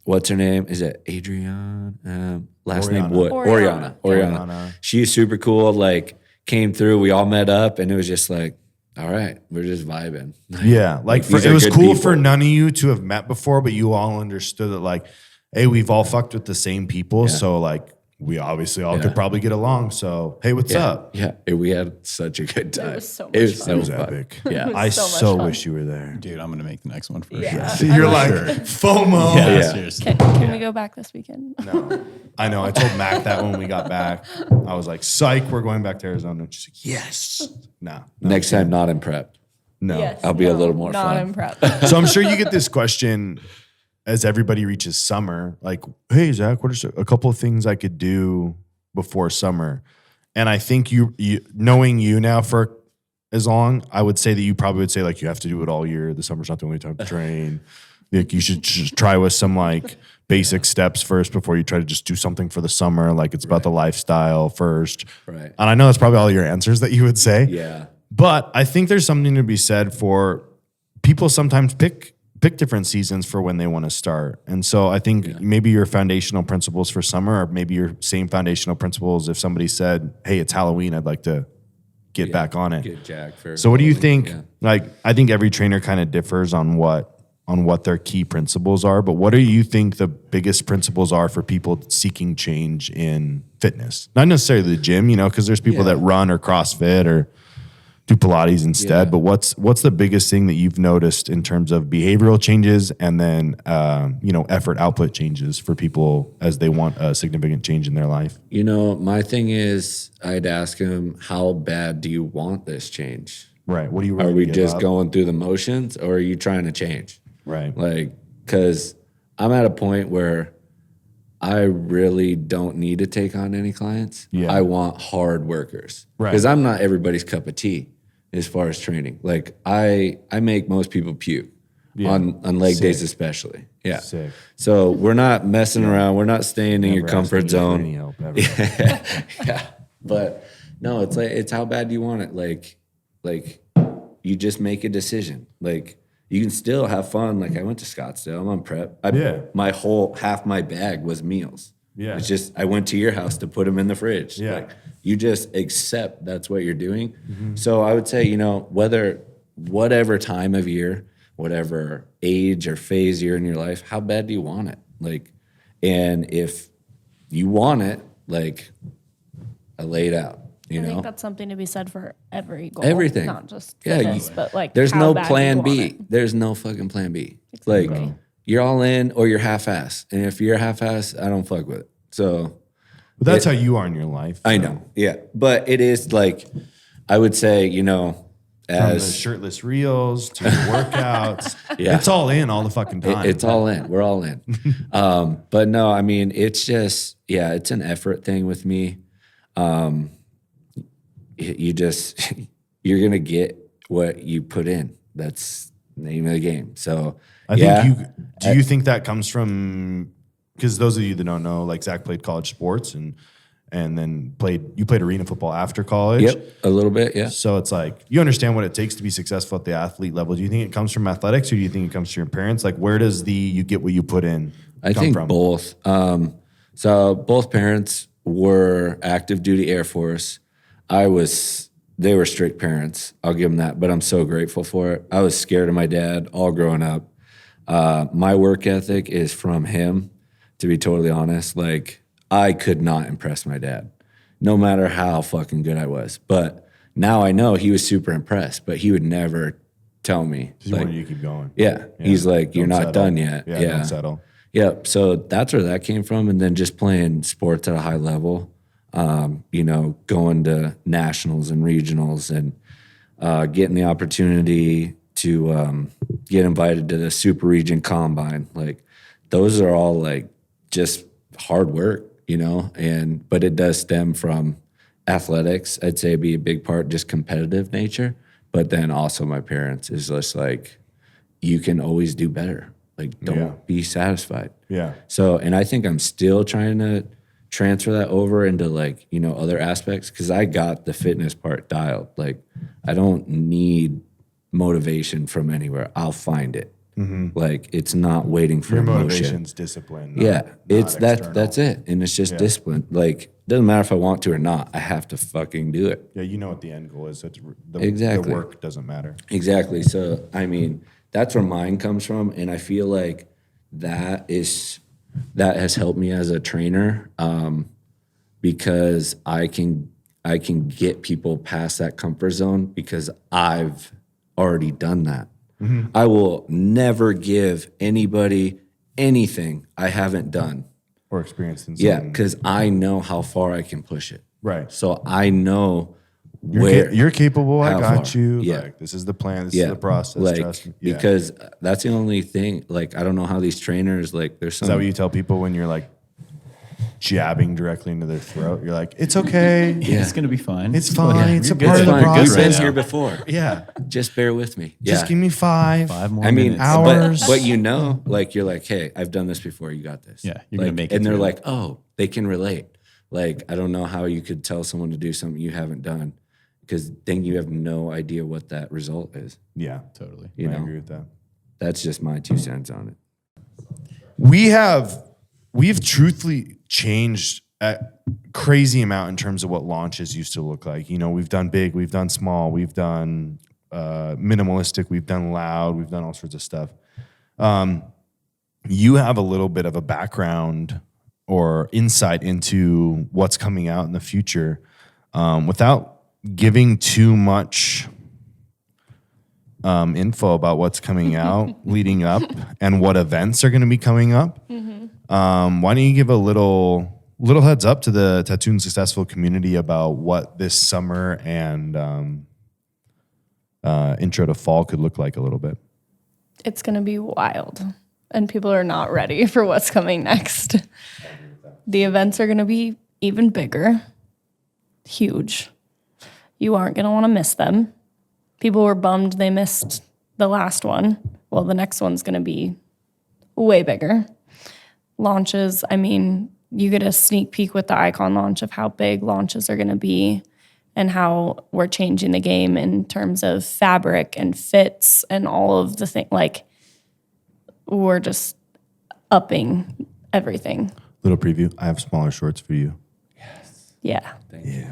what's her name? Is it Adrienne? Last name Oriana. Wood. Oriana. Oriana. She's super cool. Like came through, we all met up and it was just like, all right, we're just vibing. Yeah, like these it are was good cool people. for none of you to have met before, but you all understood that like, hey, we've all fucked with the same people, so like we obviously all could probably get along. So hey, what's up? Yeah. We had such a good time. was so much It was fun. so It was fun. epic. Yeah. was I so much so fun. wish you were there. Dude, I'm gonna make the next one for Yeah. sure. You're like FOMO. Yeah. Seriously. Can we go back this weekend? No, I know. I told Mac that when we got back. I was like, "Psych, we're going back to Arizona." And she's like, "Yes." No, Next time, not in prep. no. Yes. I'll be a little more not fun. in prep. So I'm sure you get this question as everybody reaches summer, like, "Hey, Zach, what are a couple of things I could do before summer?" And I think you knowing you now for as long, I would say that you probably would say like you have to do it all year. The summer's not the only time to train. Like you should just try with some like basic steps first before you try to just do something for the summer. Like it's about the lifestyle first. Right. And I know that's probably all your answers that you would say. Yeah. But I think there's something to be said for people sometimes pick different seasons for when they want to start. And so I think maybe your foundational principles for summer or maybe your same foundational principles if somebody said, hey, it's Halloween, I'd like to get back on it. Get Jack for So what do you think? Yeah. Like, I think every trainer kind of differs on what their key principles are, but what do you think the biggest principles are for people seeking change in fitness? Not necessarily the gym, because there's people that run or CrossFit or do Pilates instead, but what's the biggest thing that you've noticed in terms of behavioral changes and then, effort output changes for people as they want a significant change in their life? My thing is I'd ask him, how bad do you want this change? Right. What do you Are really we give just up? going through the motions or are you trying to change? Right. Like, because I'm at a point where I really don't need to take on any clients. Yeah. I want hard workers. Right. Because I'm not everybody's cup of tea as far as training. Like, I make most people puke on leg days especially. Yeah. Sick. So we're not messing around. We're not staying in your Never asking comfort you for zone. any help ever. Yeah. But no, it's like, it's how bad do you want it? Like you just make a decision. Like, you can still have fun. Like, I went to Scottsdale. I'm on prep. My whole half my bag was meals. Yeah. It's just, I went to your house to put them in the fridge. Yeah. Like, you just accept that's what you're doing. So I would say, whatever time of year, whatever age or phase you're in your life, how bad do you want it? Like, and if you want it, like, I lay it out. I think that's something to be said for every goal. Everything. Not just Yeah, fitness, but like there's how no bad plan you want B. it. There's no fucking plan B. Like, you're all in or you're half-ass. And if you're half-ass, I don't fuck with it. So But that's how you are in your life. I know. Yeah. But it is like, I would say, From the as shirtless reels to your workouts. Yeah. It's all in all the fucking time. it's all in. We're all in. But no, I mean, it's just, it's an effort thing with me. You're going to get what you put in. That's name of the game. So I think do you think that comes from, because those of you that don't know, like Zach played college sports and then you played arena football after college. Yep, a little bit, yeah. So it's like, you understand what it takes to be successful at the athlete level. Do you think it comes from athletics, or do you think it comes from your parents? Like, where does you get what you put in I come think from? both. So both parents were active duty Air Force. They were strict parents. I'll give them that, but I'm so grateful for it. I was scared of my dad all growing up. My work ethic is from him, to be totally honest. Like, I could not impress my dad, no matter how fucking good I was. But now I know he was super impressed, but he would never tell me. He wanted you to keep going. Yeah. He's like, you're Don't not settle. done yet. Yeah, don't settle. Yep. So that's where that came from. And then just playing sports at a high level, going to nationals and regionals and getting the opportunity to get invited to the Super Region Combine. Like, those are all like just hard work, but it does stem from athletics. I'd say be a big part, just competitive nature. But then also my parents is just like, you can always do better. Like, don't be satisfied. Yeah. So, and I think I'm still trying to transfer that over into like, other aspects, because I got the fitness part dialed. Like, I don't need motivation from anywhere. I'll find it. Like, it's not waiting for Your emotion. motivation's discipline. It's external. that's it. And it's just discipline. Like, doesn't matter if I want to or not. I have to fucking do it. Yeah, you know what the end goal is. Exactly. The work doesn't matter. Exactly. So, I mean, that's where mine comes from. And I feel like that has helped me as a trainer, because I can get people past that comfort zone because I've already done that. I will never give anybody anything I haven't done. Or experienced in Yeah, something. because I know how far I can push it. Right. So I know You're capable. I how got far. you. Yeah. Like, this is the plan. This is the process. Like, Trust me. Yeah. because that's the only thing. Like, I don't know how these trainers, like, there's some. Is that what you tell people when you're like jabbing directly into their throat? You're like, it's okay. It's going to be fine. It's fine. It's a You're part good. of the Fine, process. we've been right here now. before. Yeah. Just bear with me. Just give me 5. 5 more I mean, minutes. hours. but like, you're like, hey, I've done this before. You got this. Yeah, you're like, gonna make it And they're through. like, oh, they can relate. Like, I don't know how you could tell someone to do something you haven't done, because then you have no idea what that result is. Yeah. Totally. You I know, agree with that. that's just my 2 cents on it. We've truthfully changed a crazy amount in terms of what launches used to look like. We've done big, we've done small, we've done minimalistic, we've done loud, we've done all sorts of stuff. You have a little bit of a background or insight into what's coming out in the future, without giving too much info about what's coming out leading up and what events are going to be coming up. Why don't you give a little heads up to the Tattooed and Successful community about what this summer and intro to fall could look like a little bit? It's going to be wild, and people are not ready for what's coming next. The events are going to be even bigger, huge. You aren't going to want to miss them. People were bummed they missed the last one. Well, the next one's going to be way bigger. Launches, I mean, you get a sneak peek with the Icon launch of how big launches are going to be and how we're changing the game in terms of fabric and fits and all of the things. Like, we're just upping everything. Little preview. I have smaller shorts for you. Yeah. Thank you.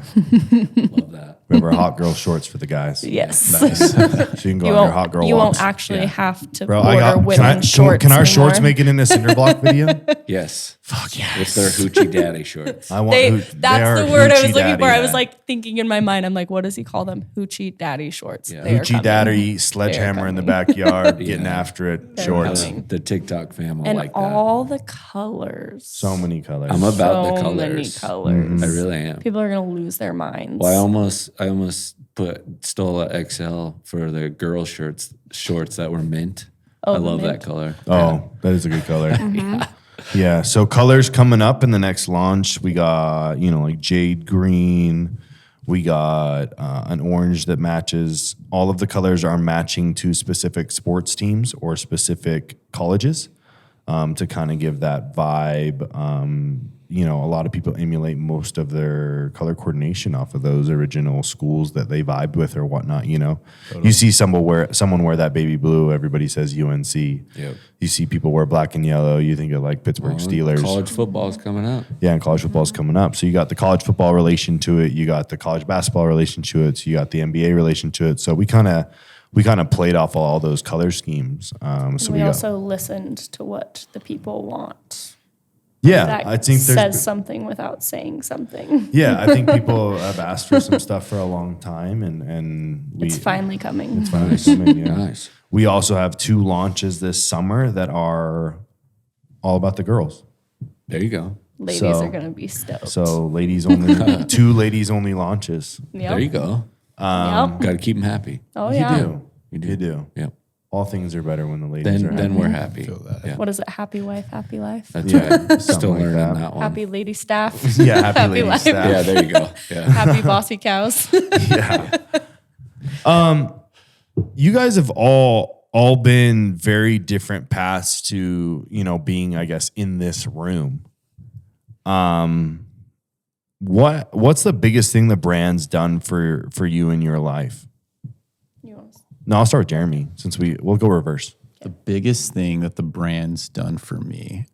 Love that. We have our hot girl shorts for the guys. Yes. So you can go You on your hot girl won't, you walks. won't actually have to Bro, order women's shorts can our anymore. shorts make it in a cinder block video? Yes. Fuck yes. With their hoochie daddy shorts. I want they That's are the word I hoochie was looking daddy. for. I was like thinking in my mind, I'm like, what does he call them? Hoochie daddy shorts. Yeah. They are Hoochie coming. daddy, sledgehammer in the backyard, getting Yeah. after it, They're shorts. coming. The TikTok fam will And like that. all the colors. So many colors. I'm about the So colors. many colors. I really am. People are going to lose their minds. Well, I almost stole a XL for the girl shorts that were mint. Oh, I the love mint. that color. Oh, that is a good color. Mm-hmm. Yeah. So colors coming up in the next launch. We got, like jade green. We got an orange that matches. All of the colors are matching to specific sports teams or specific colleges to kind of give that vibe. You know, a lot of people emulate most of their color coordination off of those original schools that they vibed with or whatnot. You know, you see someone wear that baby blue, everybody says UNC. Yep. You see people wear black and yellow, you think of like Pittsburgh Steelers. College football's coming up. Yeah, and college football's coming up. So you got the college football relation to it, you got the college basketball relation to it, so you got the NBA relation to it. So we kind of played off all those color schemes. So we also listened to what the people want. Yeah, That I think says something without saying something. Yeah, I think people have asked for some stuff for a long time, and It's finally coming. It's finally coming. Yeah. Nice. We also have 2 launches this summer that are all about the girls. There you go. Ladies So- are going to be stoked. So ladies only, 2 ladies only launches. Yep. There you go. Yep. Got to keep them happy. Oh, yeah. You do. Yep. All things are better when the ladies are Then happy. we're happy. Yeah. What is it? Happy wife, happy life. That's Yeah, right. Still something like learning that. that one. Happy lady staff. Yeah, happy lady life. staff. Yeah, there you go. Yeah. Happy bossy cows. Yeah. You guys have all been very different paths to, you know, being, I guess, in this room. What's the biggest thing the brand's done for you in your life? You want to- No, I'll start with Jeremy since we'll go reverse. The biggest thing that the brand's done for me,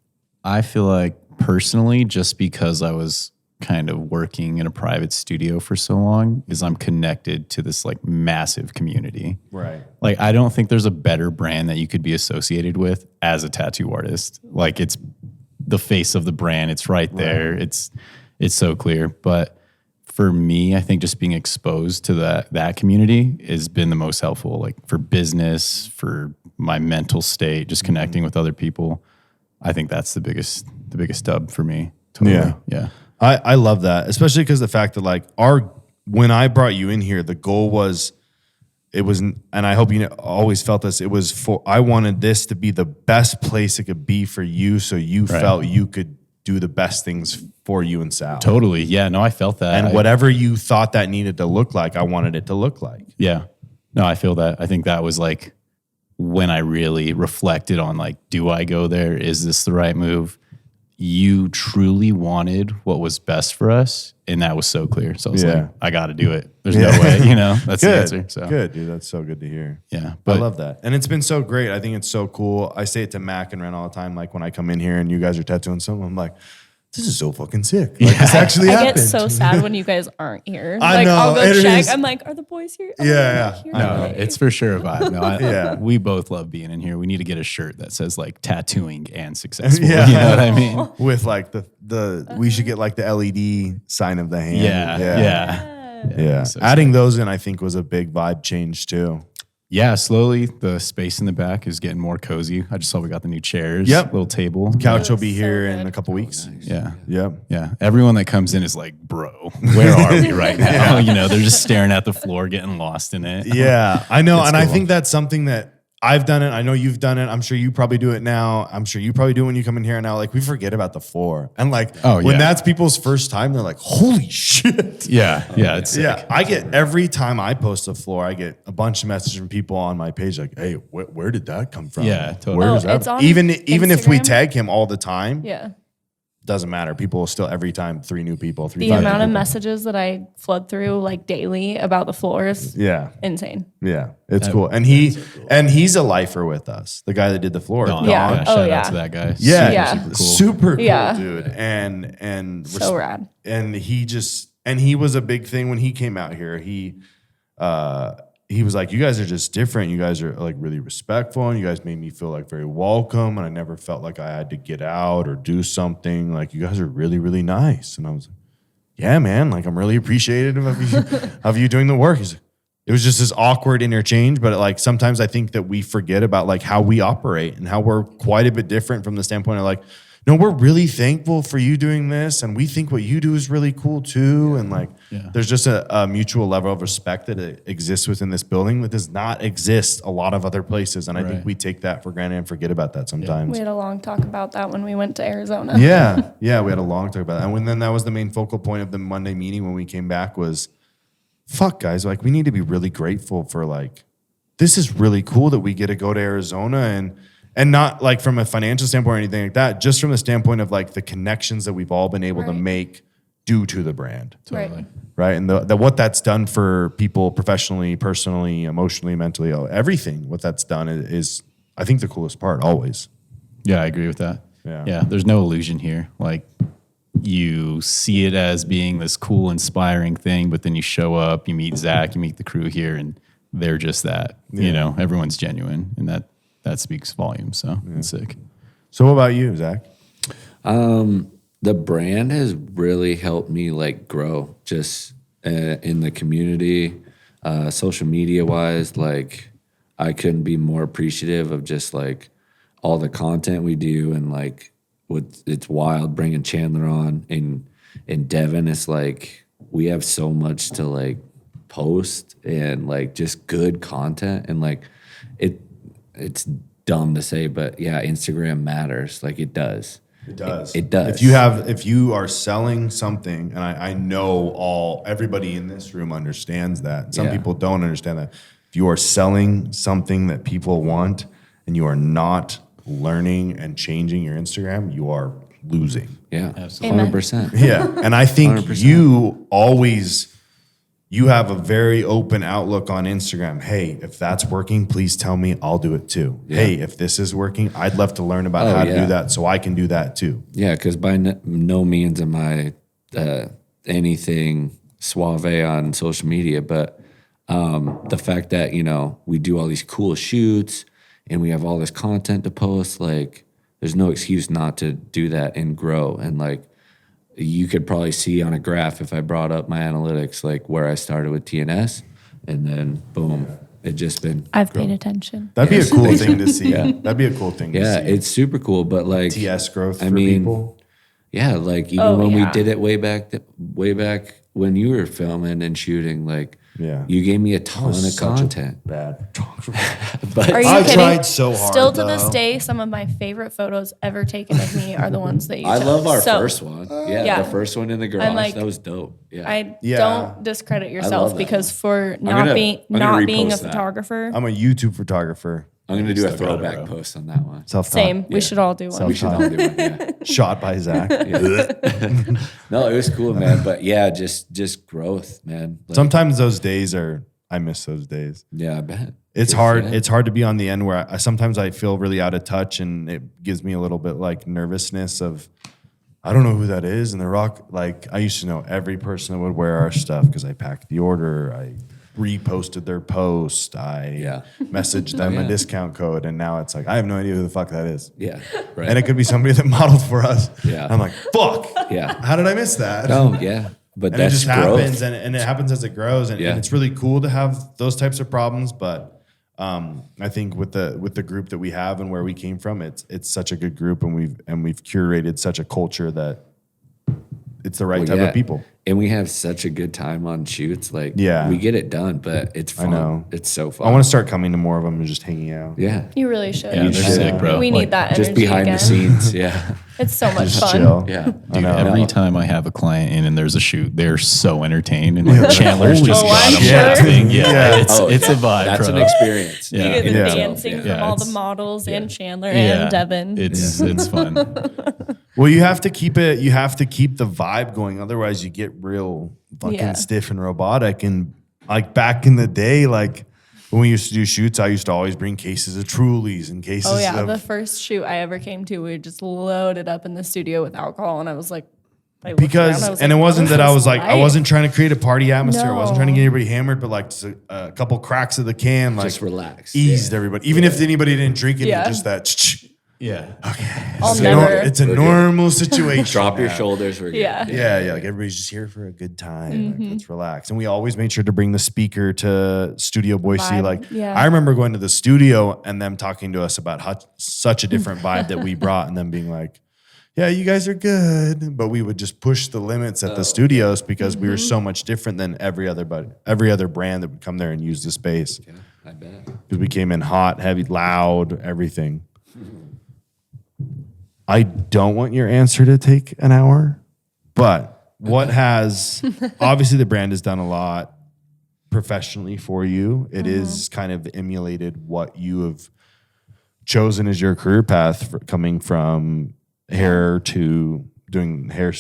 I feel like personally, just because I was kind of working in a private studio for so long, is I'm connected to this like massive community. Right. Like, I don't think there's a better brand that you could be associated with as a tattoo artist. Like, it's the face of the brand. It's right there. It's so clear. But for me, I think just being exposed to that community has been the most helpful, like for business, for my mental state, just connecting with other people. I think that's the biggest dub for me. Totally. Yeah. I love that, especially because the fact that like when I brought you in here, the goal was, and I hope you always felt this, I wanted this to be the best place it could be for you, so you felt you could do the best things for you and Sal. Totally. Yeah. No, I felt that. And whatever you thought that needed to look like, I wanted it to look like. Yeah. No, I feel that. I think that was like when I really reflected on like, do I go there? Is this the right move? You truly wanted what was best for us, and that was so clear. So I was like, I got to do it. There's no way, that's the answer. So Good, dude. That's so good to hear. yeah, I but love that. And it's been so great. I think it's so cool. I say it to Mac and Ren all the time. Like when I come in here and you guys are tattooing something, I'm like, this is so fucking sick. Like this actually I happened. get so sad when you guys aren't here. I like know, I'll go it check. is. I'm like, are the boys here? Oh, Yeah, they're yeah. not here no, today. it's for sure a vibe. No, Yeah. we both love being in here. We need to get a shirt that says like tattooing and successful. Yeah. You know what I mean? With like we should get like the LED sign of the hand. Yeah. So Adding those in, I think, was a big vibe change too. Yeah, slowly the space in the back is getting more cozy. I just saw we got the new chairs. Yep. Little table. Couch will be So here good. in a couple weeks. Yeah. Yep. Yeah. Everyone that comes in is like, bro, where are we right now? They're just staring at the floor, getting lost in it. Yeah, I know. It's And I cool. think that's something that I've done it. I know you've done it. I'm sure you probably do it now. I'm sure you probably do it when you come in here now. Like we forget about the floor. And like when that's people's first time, they're like, holy shit. Yeah. Yeah. It's sick. Yeah, I get every time I post a floor, I get a bunch of messages from people on my page like, "Hey, where did that come from?" Yeah, totally. Where Oh, is that? it's on Even if we Instagram? tag him all the time, Yeah. doesn't matter. People will still every time 3 new people. The amount of messages that I flood through like daily about the floors, Yeah, insane. yeah, it's cool. And he's a lifer with us. The guy that did the floor, Don, Don. Yeah. Shout Oh, out yeah. to that guy. Yeah, Yeah. super cool, Yeah. dude. And So rad. And he was a big thing when he came out here. He was like, you guys are just different. You guys are like really respectful, and you guys made me feel like very welcome. And I never felt like I had to get out or do something. Like you guys are really, really nice. And I was like, yeah, man. Like I'm really appreciative of you doing the work. It was just this awkward interchange, but like sometimes I think that we forget about like how we operate and how we're quite a bit different from the standpoint of like, no, we're really thankful for you doing this, and we think what you do is really cool too. And like, there's just a mutual level of respect that exists within this building that does not exist a lot of other places. And I think we take that for granted and forget about that sometimes. We had a long talk about that when we went to Arizona. Yeah, we had a long talk about that. And then that was the main focal point of the Monday meeting when we came back was fuck, guys, like we need to be really grateful for like, this is really cool that we get to go to Arizona and not like from a financial standpoint or anything like that, just from the standpoint of like the connections that we've all been able to make due to the brand. Right. Right. And the what that's done for people professionally, personally, emotionally, mentally, everything, what that's done is I think the coolest part always. Yeah, I agree with that. Yeah, there's no illusion here. Like you see it as being this cool, inspiring thing, but then you show up, you meet Zach, you meet the crew here, and they're just that. You know, everyone's genuine, and that speaks volumes. So it's sick. So what about you, Zach? The brand has really helped me like grow just in the community, social media wise. Like I couldn't be more appreciative of just like all the content we do, and like it's wild bringing Chandler on and Devin. It's like we have so much to like post and like just good content, and like it's dumb to say, but yeah, Instagram matters. Like it does. It does. It does. If you are selling something, and I know everybody in this room understands that. Some people don't understand that. If you are selling something that people want and you are not learning and changing your Instagram, you are losing. Yeah, Absolutely. 100%. Yeah. And I think 100%. you have a very open outlook on Instagram. Hey, if that's working, please tell me. I'll do it too. Yeah. Hey, if this is working, I'd love to learn about how to do that so I can do that too. Yeah, because by no means am I anything suave on social media, but the fact that, you know, we do all these cool shoots and we have all this content to post, like there's no excuse not to do that and grow. And like, you could probably see on a graph if I brought up my analytics, like where I started with TNS, and then boom, it just been. I've paid attention. That'd be a cool thing to see. That'd be a cool thing to see. Yeah, it's super cool, but like TS growth for people. Yeah, like even when we did it way back when you were filming and shooting, like you gave me a ton of content. Bad. But Are you I kidding? tried so hard. Still to this day, some of my favorite photos ever taken of me are the ones that you I took. love our So, first one. Yeah, the first one in the garage. like- That was dope. Yeah. I don't discredit yourself that because for gonna- not being I'm gonna being a repost that. photographer. I'm a YouTube photographer. I'm going to do a throwback post on that one. Self-taught. Same. We should all do one. We should all do it. Yeah. Shot by Zach. No, it was cool, man. But yeah, just growth, man. Like, Sometimes those days I miss those days. yeah, I bet. It's hard. It's hard to be on the end where sometimes I feel really out of touch, and it gives me a little bit like nervousness of, I don't know who that is. And the Rock, like I used to know every person that would wear our stuff because I packed the order. I reposted their post. I messaged them a discount code, and now it's like I have no idea who the fuck that is. Yeah, right. And it could be somebody that modeled for us. Yeah. I'm like, fuck. Yeah. How did I miss that? Oh, yeah. But And it that's just growth. happens, and it happens as it grows, and it's really cool to have those types of problems. But I think with the group that we have and where we came from, it's such a good group, and we've curated such a culture that it's the right type of people. And we have such a good time on shoots. Like, Yeah. we get it done, but it's fun. I know. It's so fun. I want to start coming to more of them and just hanging out. Yeah. You really should. Yeah, they're sick, bro. We need that energy Just behind again. the scenes. Yeah. It's so much Just fun. chill. Yeah. Dude, every time I have a client in and there's a shoot, they're so entertained, and like Chandler's just Oh, got I'm them sure. laughing. Yeah, Yeah. it's a vibe. That's bro. an experience. Yeah. You get the Yeah. dancing Yeah, from all the it's- models and Chandler Yeah, and Devin. It's fun. Well, you have to keep it. You have to keep the vibe going. Otherwise, you get real fucking Yeah. stiff and robotic. And like back in the day, like when we used to do shoots, I used to always bring cases of Trulies and cases Oh yeah, of the first shoot I ever came to, we just loaded up in the studio with alcohol, and I was like, I looked because, around, I was and like, it wasn't what that I is was like, this I light? wasn't trying to create a party atmosphere. I wasn't trying to get No. everybody hammered, but like just a couple cracks of the can, like Just relax. eased everybody. Even if anybody didn't drink it, Yeah. just that. Yeah. I'll It's never. it's a normal situation. Drop your man. shoulders. We're good. Yeah. Yeah, like everybody's just here for a good time. Like, let's relax. And we always made sure to bring the speaker to Studio Boise. Vibe, Like yeah. I remember going to the studio and them talking to us about how such a different vibe that we brought, and them being like, yeah, you guys are good. But we would just push the limits at the studios because we were so much different than every other brand that would come there and use the space. Yeah, I bet. Because we came in hot, heavy, loud, everything. I don't want your answer to take an hour, but what has, obviously the brand has done a lot. professionally for you. It is kind of emulated what you have chosen as your career path, coming from hair to doing hair.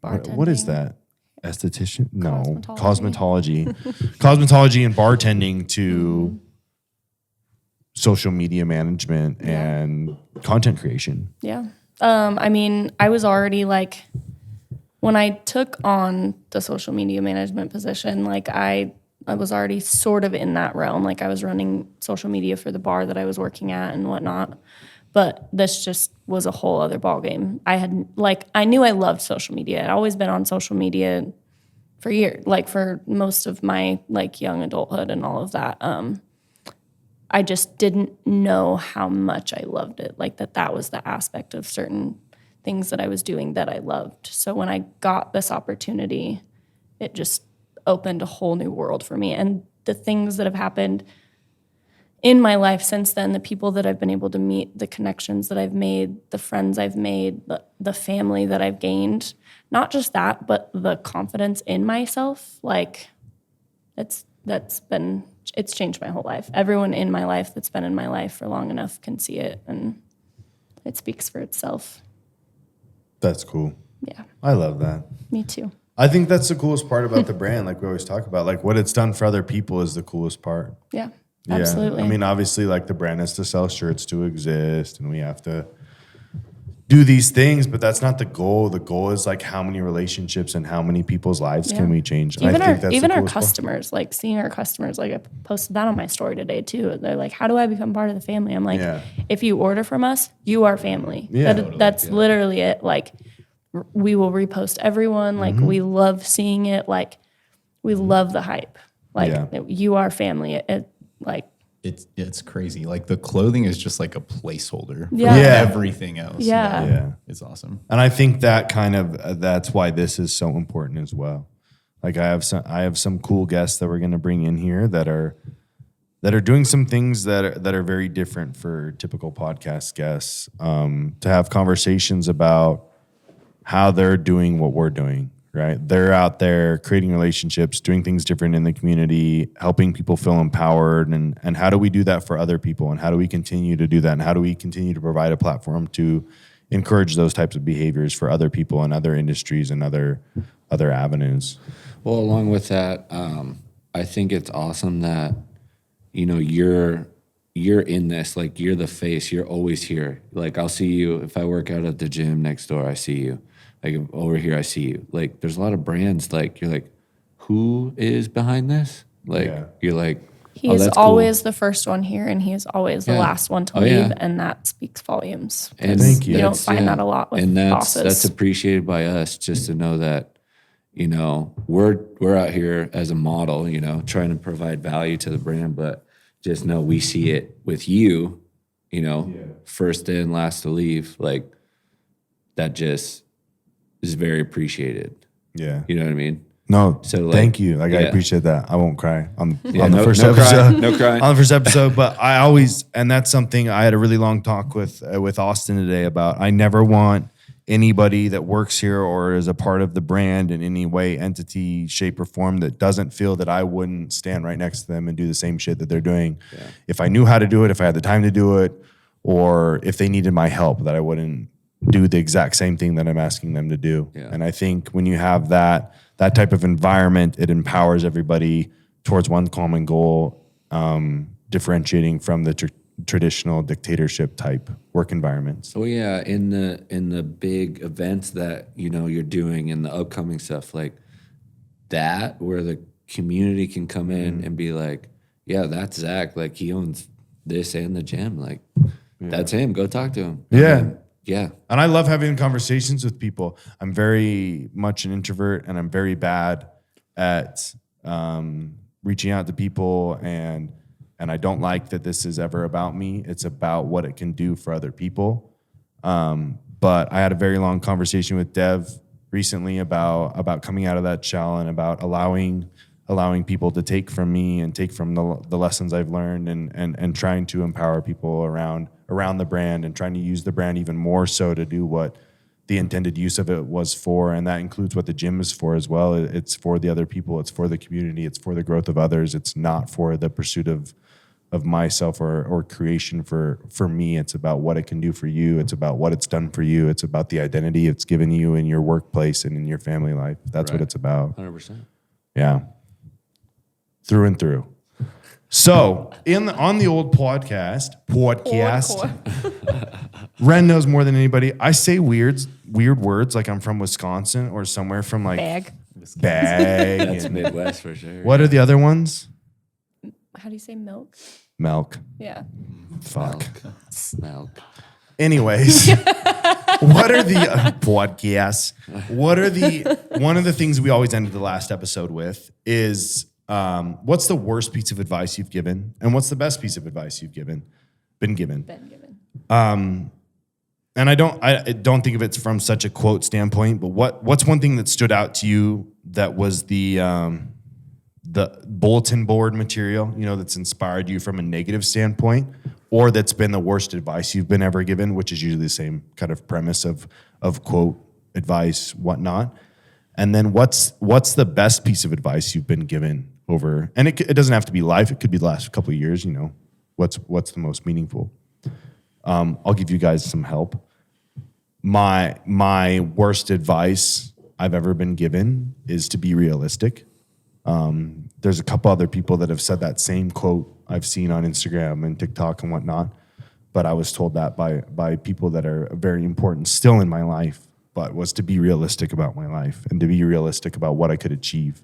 What is that? Esthetician? No, cosmetology. Cosmetology and bartending to social media management and content creation. Yeah. I mean, I was already like, when I took on the social media management position, like I was already sort of in that realm. Like I was running social media for the bar that I was working at and whatnot. But this just was a whole other ballgame. I knew I loved social media. I'd always been on social media for years, like for most of my like young adulthood and all of that. I just didn't know how much I loved it. Like that was the aspect of certain things that I was doing that I loved. So when I got this opportunity, it just opened a whole new world for me. And the things that have happened in my life since then, the people that I've been able to meet, the connections that I've made, the friends I've made, the family that I've gained, not just that, but the confidence in myself, like it's changed my whole life. Everyone in my life that's been in my life for long enough can see it, and it speaks for itself. That's cool. Yeah. I love that. Me too. I think that's the coolest part about the brand. Like we always talk about, like what it's done for other people is the coolest part. Yeah, absolutely. I mean, obviously, like the brand has to sell shirts to exist, and we have to do these things, but that's not the goal. The goal is like how many relationships and how many people's lives can we change. Even I think that's even the our coolest part. customers, like seeing our customers, like I posted that on my story today too. They're like, "How do I become part of the family?" I'm like, if you order from us, you are family. Yeah, that's literally it. Like we will repost everyone. Like we love seeing it. Like we love the hype. Like you are family. It's crazy. Like the clothing is just like a placeholder for Yeah. everything else. Yeah. It's awesome. And I think that that's why this is so important as well. Like I have some cool guests that we're going to bring in here that are doing some things that are very different for typical podcast guests, to have conversations about how they're doing what we're doing, right? They're out there creating relationships, doing things different in the community, helping people feel empowered. And how do we do that for other people? And how do we continue to do that? And how do we continue to provide a platform to encourage those types of behaviors for other people in other industries and other avenues? Well, along with that, I think it's awesome that, you're in this, like you're the face, you're always here. Like I'll see you if I work out at the gym next door, I see you. Like over here, I see you. Like there's a lot of brands, like you're like, who is behind this? Like you're like, he's always the first one here, and he is always the last one to leave, and that speaks volumes. And thank you. You don't find that a lot with bosses. That's appreciated by us, just to know that, we're out here as a model, trying to provide value to the brand, but just know we see it with you, first in, last to leave. Like that just is very appreciated. Yeah. You know what I mean? No, So thank you. Like I appreciate that. I won't cry on the no first cry, episode. no crying. On the first episode, but I always, and that's something I had a really long talk with Austin today about. I never want anybody that works here or is a part of the brand in any way, entity, shape, or form that doesn't feel that I wouldn't stand right next to them and do the same shit that they're doing. Yeah. If I knew how to do it, if I had the time to do it, or if they needed my help, that I wouldn't do the exact same thing that I'm asking them to do. Yeah. And I think when you have that type of environment, it empowers everybody towards one common goal, differentiating from the traditional dictatorship type work environments. Oh yeah, in the big events that you're doing and the upcoming stuff like that, where the community can come in and be like, yeah, that's Zach. Like he owns this and the gym. Like that's him. Go talk to him. Yeah. And I love having conversations with people. I'm very much an introvert, and I'm very bad at reaching out to people, and I don't like that this is ever about me. It's about what it can do for other people. But I had a very long conversation with Dev recently about coming out of that shell and about allowing people to take from me and take from the lessons I've learned, and trying to empower people around the brand, and trying to use the brand even more so to do what the intended use of it was for, and that includes what the gym is for as well. It's for the other people. It's for the community. It's for the growth of others. It's not for the pursuit of myself or creation for me. It's about what it can do for you. It's about what it's done for you. It's about the identity it's given you in your workplace and in your family life. That's what it's about. 100%. Yeah. Through and through. So on the old podcast, Ren knows more than anybody. I say weird words like I'm from Wisconsin or somewhere from like Bag. That's Midwest for sure. What are the other ones? How do you say milk? Milk. Yeah. Fuck. Milk. Anyways, what are the podcasts? One of the things we always ended the last episode with is what's the worst piece of advice you've given, and what's the best piece of advice you've been given? And I don't think of it from such a quote standpoint, but what's one thing that stood out to you that was the bulletin board material, that's inspired you from a negative standpoint, or that's been the worst advice you've been ever given, which is usually the same kind of premise of quote advice, whatnot. And then what's the best piece of advice you've been given over, and it doesn't have to be life. It could be the last couple of years, what's the most meaningful? I'll give you guys some help. My worst advice I've ever been given is to be realistic. There's a couple other people that have said that same quote I've seen on Instagram and TikTok and whatnot, but I was told that by people that are very important still in my life, but was to be realistic about my life and to be realistic about what I could achieve.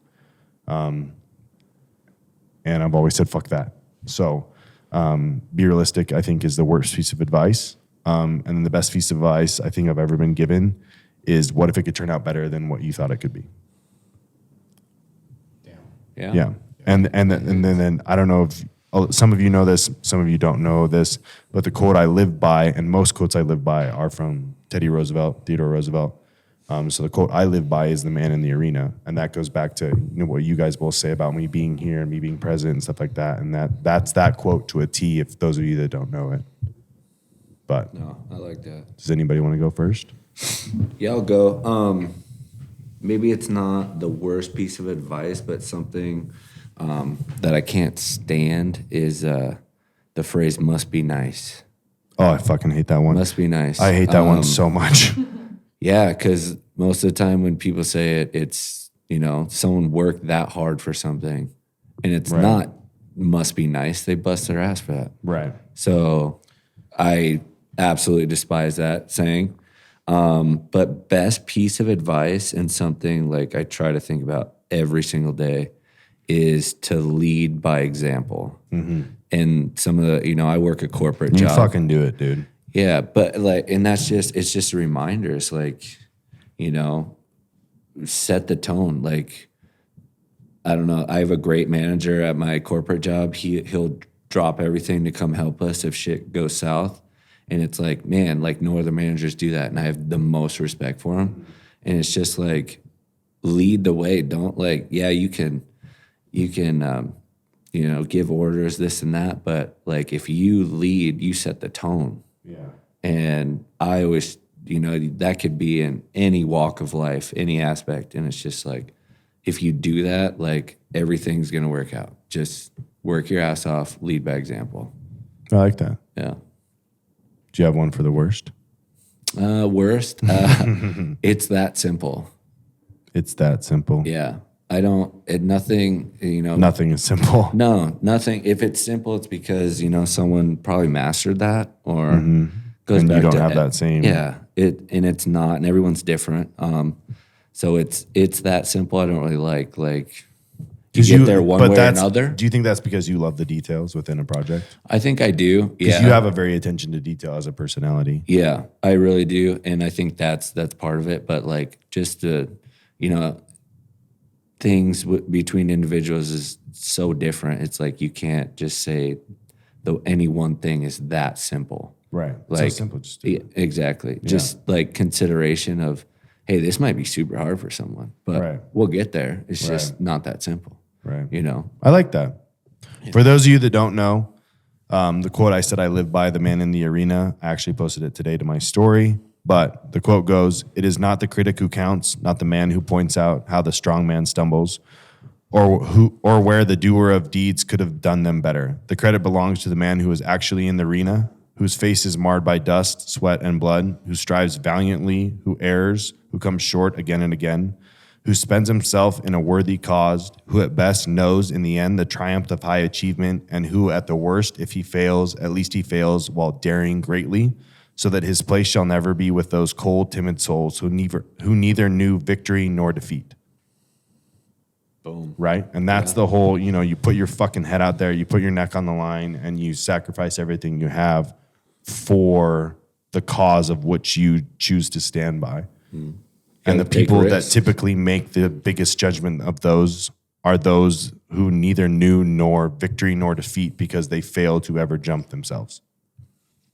And I've always said, fuck that. So be realistic, I think, is the worst piece of advice. And then the best piece of advice I think I've ever been given is, what if it could turn out better than what you thought it could be? Yeah. And then I don't know if some of you know this, some of you don't know this, but the quote I live by, and most quotes I live by, are from Theodore Roosevelt. So the quote I live by is "the man in the arena," and that goes back to what you guys both say about me being here and me being present and stuff like that. And that's that quote to a T. If those of you that don't know it, but No, I like that. Does anybody want to go first? Yeah, I'll go. Maybe it's not the worst piece of advice, but something that I can't stand is the phrase "must be nice." Oh, I fucking hate that one. Must be nice. I hate that one so much. Yeah, because most of the time when people say it, it's, someone worked that hard for something, and it's not must be nice. They bust their ass for that. Right. So I absolutely despise that saying. But best piece of advice, and something like I try to think about every single day, is to lead by example. Mm-hmm. And some of the, I work a corporate job. You fucking do it, dude. Yeah, but and it's just a reminder. It's like, set the tone. Like, I don't know. I have a great manager at my corporate job. He'll drop everything to come help us if shit goes south. And it's like, man, like no other managers do that. And I have the most respect for him. And it's just like, lead the way. Don't you can, give orders, this and that. But like, if you lead, you set the tone. Yeah. And I always, that could be in any walk of life, any aspect. And it's just like, if you do that, like everything's going to work out. Just work your ass off, lead by example. I like that. Yeah. Do you have one for the worst? Worst? It's that simple. It's that simple. Yeah. Nothing is simple. No, nothing. If it's simple, it's because, someone probably mastered that or goes and back you don't to have that same. Yeah. And it's not, and everyone's different. So it's that simple. I don't really like you get there one way or another. Do you think that's because you love the details within a project? I think I do. Because you have a very attention to detail as a personality. Yeah, I really do. And I think that's part of it. But just the, things between individuals is so different. It's like you can't just say any one thing is that simple. Right. So simple. Just do it. Exactly. Yeah. Just consideration of, hey, this might be super hard for someone, but we'll get there. It's just not that simple. Right. I I like that. Yeah. For those of you that don't know, the quote I said I live by, "the man in the arena," I actually posted it today to my story. But the quote goes, "It is not the critic who counts, not the man who points out how the strong man stumbles, or where the doer of deeds could have done them better. The credit belongs to the man who is actually in the arena, whose face is marred by dust, sweat, and blood, who strives valiantly, who errs, who comes short again and again, who spends himself in a worthy cause, who at best knows in the end the triumph of high achievement, and who at the worst, if he fails, at least he fails while daring greatly, so that his place shall never be with those cold, timid souls who neither knew victory nor defeat." Boom. Right? And that's the whole, you put your fucking head out there, you put your neck on the line, and you sacrifice everything you have for the cause of which you choose to stand by. And the people that typically make the biggest judgment of those are those who neither knew nor victory nor defeat because they failed to ever jump themselves.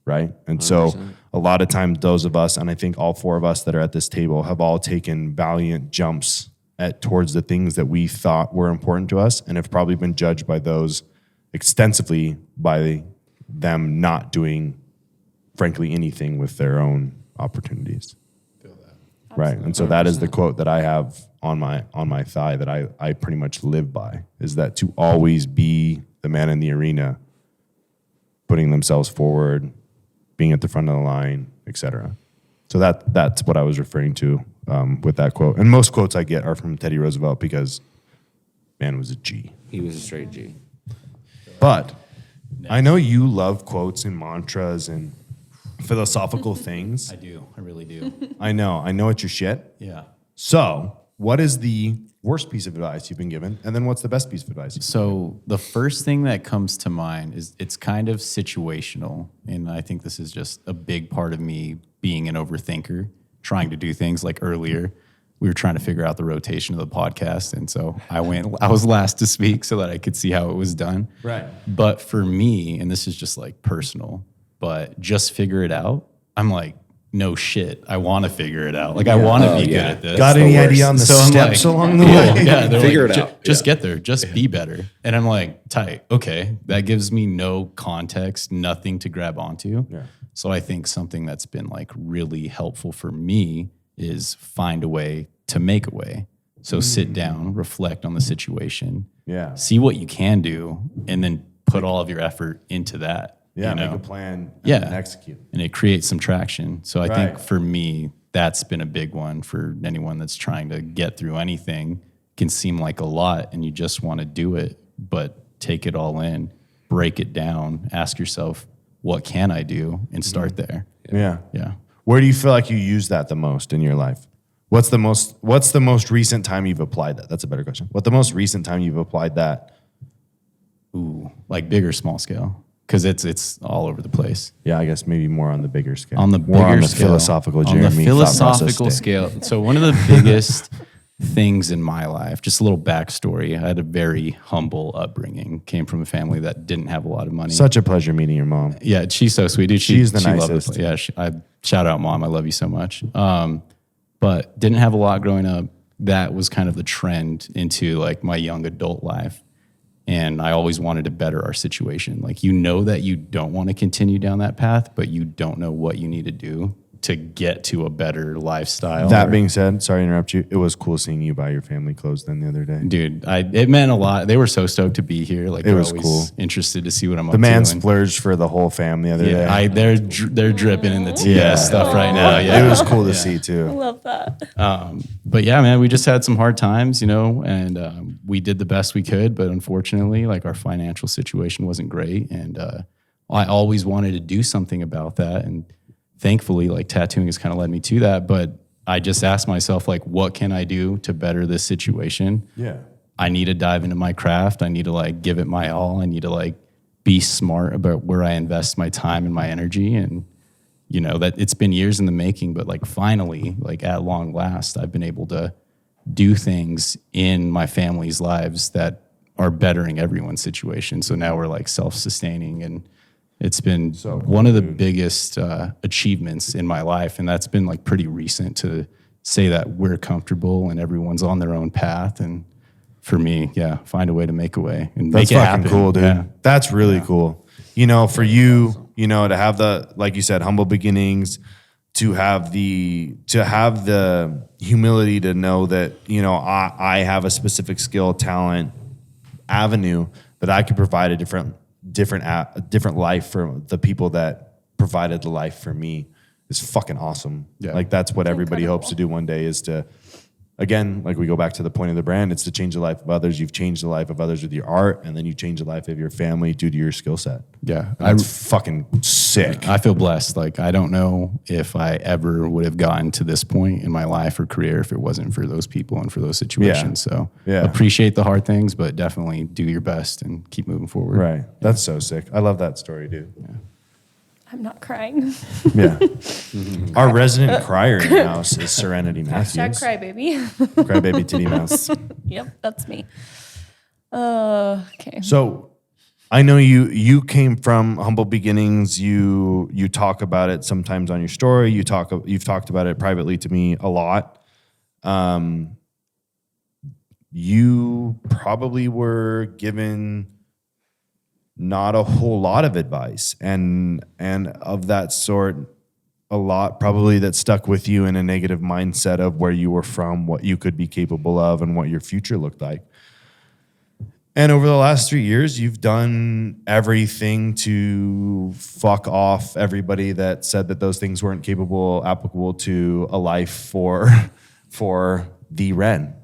Right? And 100%. So a lot of times those of us, and I think all four of us that are at this table, have all taken valiant jumps towards the things that we thought were important to us and have probably been judged by those extensively by them not doing, frankly, anything with their own opportunities. Right. And so that is the quote that I have on my thigh that I pretty much live by, is that to always be the man in the arena, putting themselves forward, being at the front of the line, etc. So that's what I was referring to with that quote. And most quotes I get are from Teddy Roosevelt because man was a G. He was a straight G. But I know you love quotes and mantras and philosophical things. I do. I really do. I know it's your shit. Yeah. So what is the worst piece of advice you've been given? And then what's the best piece of advice? So the first thing that comes to mind is it's kind of situational. And I think this is just a big part of me being an overthinker, trying to do things like earlier. We were trying to figure out the rotation of the podcast. And so I was last to speak so that I could see how it was done. Right. But for me, and this is just like personal, but just figure it out. I'm like, no shit. I want to figure it out. Like I want to be good at this. Got any idea on the steps along the way? Yeah, figure it out. Just get there. Just be better. And I'm like, tight. Okay, that gives me no context, nothing to grab onto. Yeah. So I think something that's been like really helpful for me is find a way to make a way. So sit down, reflect on the situation, see what you can do, and then put all of your effort into that. Yeah, you know? make a plan and execute. And it creates some traction. So I think for me, that's been a big one for anyone that's trying to get through anything. It can seem like a lot and you just want to do it, but take it all in, break it down, ask yourself, what can I do? And start there. Yeah. Yeah. Where do you feel like you use that the most in your life? What's the most recent time you've applied that? That's a better question. What's the most recent time you've applied that? Ooh, like big or small scale? Because it's all over the place. Yeah, I guess maybe more on the bigger scale. On the more bigger on the scale, philosophical on Jeremy the philosophical scale. So one of the biggest things in my life, just a little backstory. I had a very humble upbringing. Came from a family that didn't have a lot of money. Such a pleasure meeting your mom. Yeah, she's so sweet, dude. She's the she nicest. Loved it. Yeah, I shout out, Mom. I love you so much. But didn't have a lot growing up. That was kind of the trend into like my young adult life. And I always wanted to better our situation. Like, you know that you don't want to continue down that path, but you don't know what you need to do to get to a better lifestyle. That being said, sorry to interrupt you. It was cool seeing you buy your family clothes then the other day. Dude, it meant a lot. They were so stoked to be here. Like, it was always cool. Interested to see what I'm up the to. man splurged for the whole fam the other day. They're dripping in the TS stuff right now. Yeah, it was cool to see too. I love that. But yeah, man, we just had some hard times, and we did the best we could. But unfortunately, like, our financial situation wasn't great, and I always wanted to do something about that. And thankfully, like, tattooing has kind of led me to that. But I just asked myself, like, what can I do to better this situation? Yeah. I need to dive into my craft. I need to, like, give it my all. I need to, like, be smart about where I invest my time and my energy. And, that it's been years in the making, but, like, finally, like, at long last, I've been able to do things in my family's lives that are bettering everyone's situation. So now we're, like, self-sustaining, and it's been one of the biggest achievements in my life. And that's been, like, pretty recent to say that we're comfortable and everyone's on their own path. And for me, find a way to make a way and That's make it fucking happen. cool, dude. Yeah. That's really cool. For you, to have the, like you said, humble beginnings, to have the humility to know that, you know, I have a specific skill, talent, avenue that I could provide a different life for the people that provided the life for me is fucking awesome. Yeah. Like that's what everybody incredible. hopes to do one day, is to, again, like we go back to the point of the brand, it's to change the life of others. You've changed the life of others with your art, and then you change the life of your family due to your skill set. Yeah. That's fucking sick. I feel blessed. Like, I don't know if I ever would have gotten to this point in my life or career if it wasn't for those people and for those situations. So appreciate the hard things, but definitely do your best and keep moving forward. Right. That's so sick. I love that story, dude. I'm not crying. Yeah. Our resident crier in the house is Serenity Matthews. Hashtag cry, baby. Crybaby titty mouse. Yep, that's me. Okay. So I know you came from humble beginnings. You talk about it sometimes on your story. You've talked about it privately to me a lot. You probably were given not a whole lot of advice, and of that sort, a lot probably that stuck with you in a negative mindset of where you were from, what you could be capable of, and what your future looked like. And over the last 3 years, you've done everything to fuck off everybody that said that those things weren't applicable to a life for the Ren.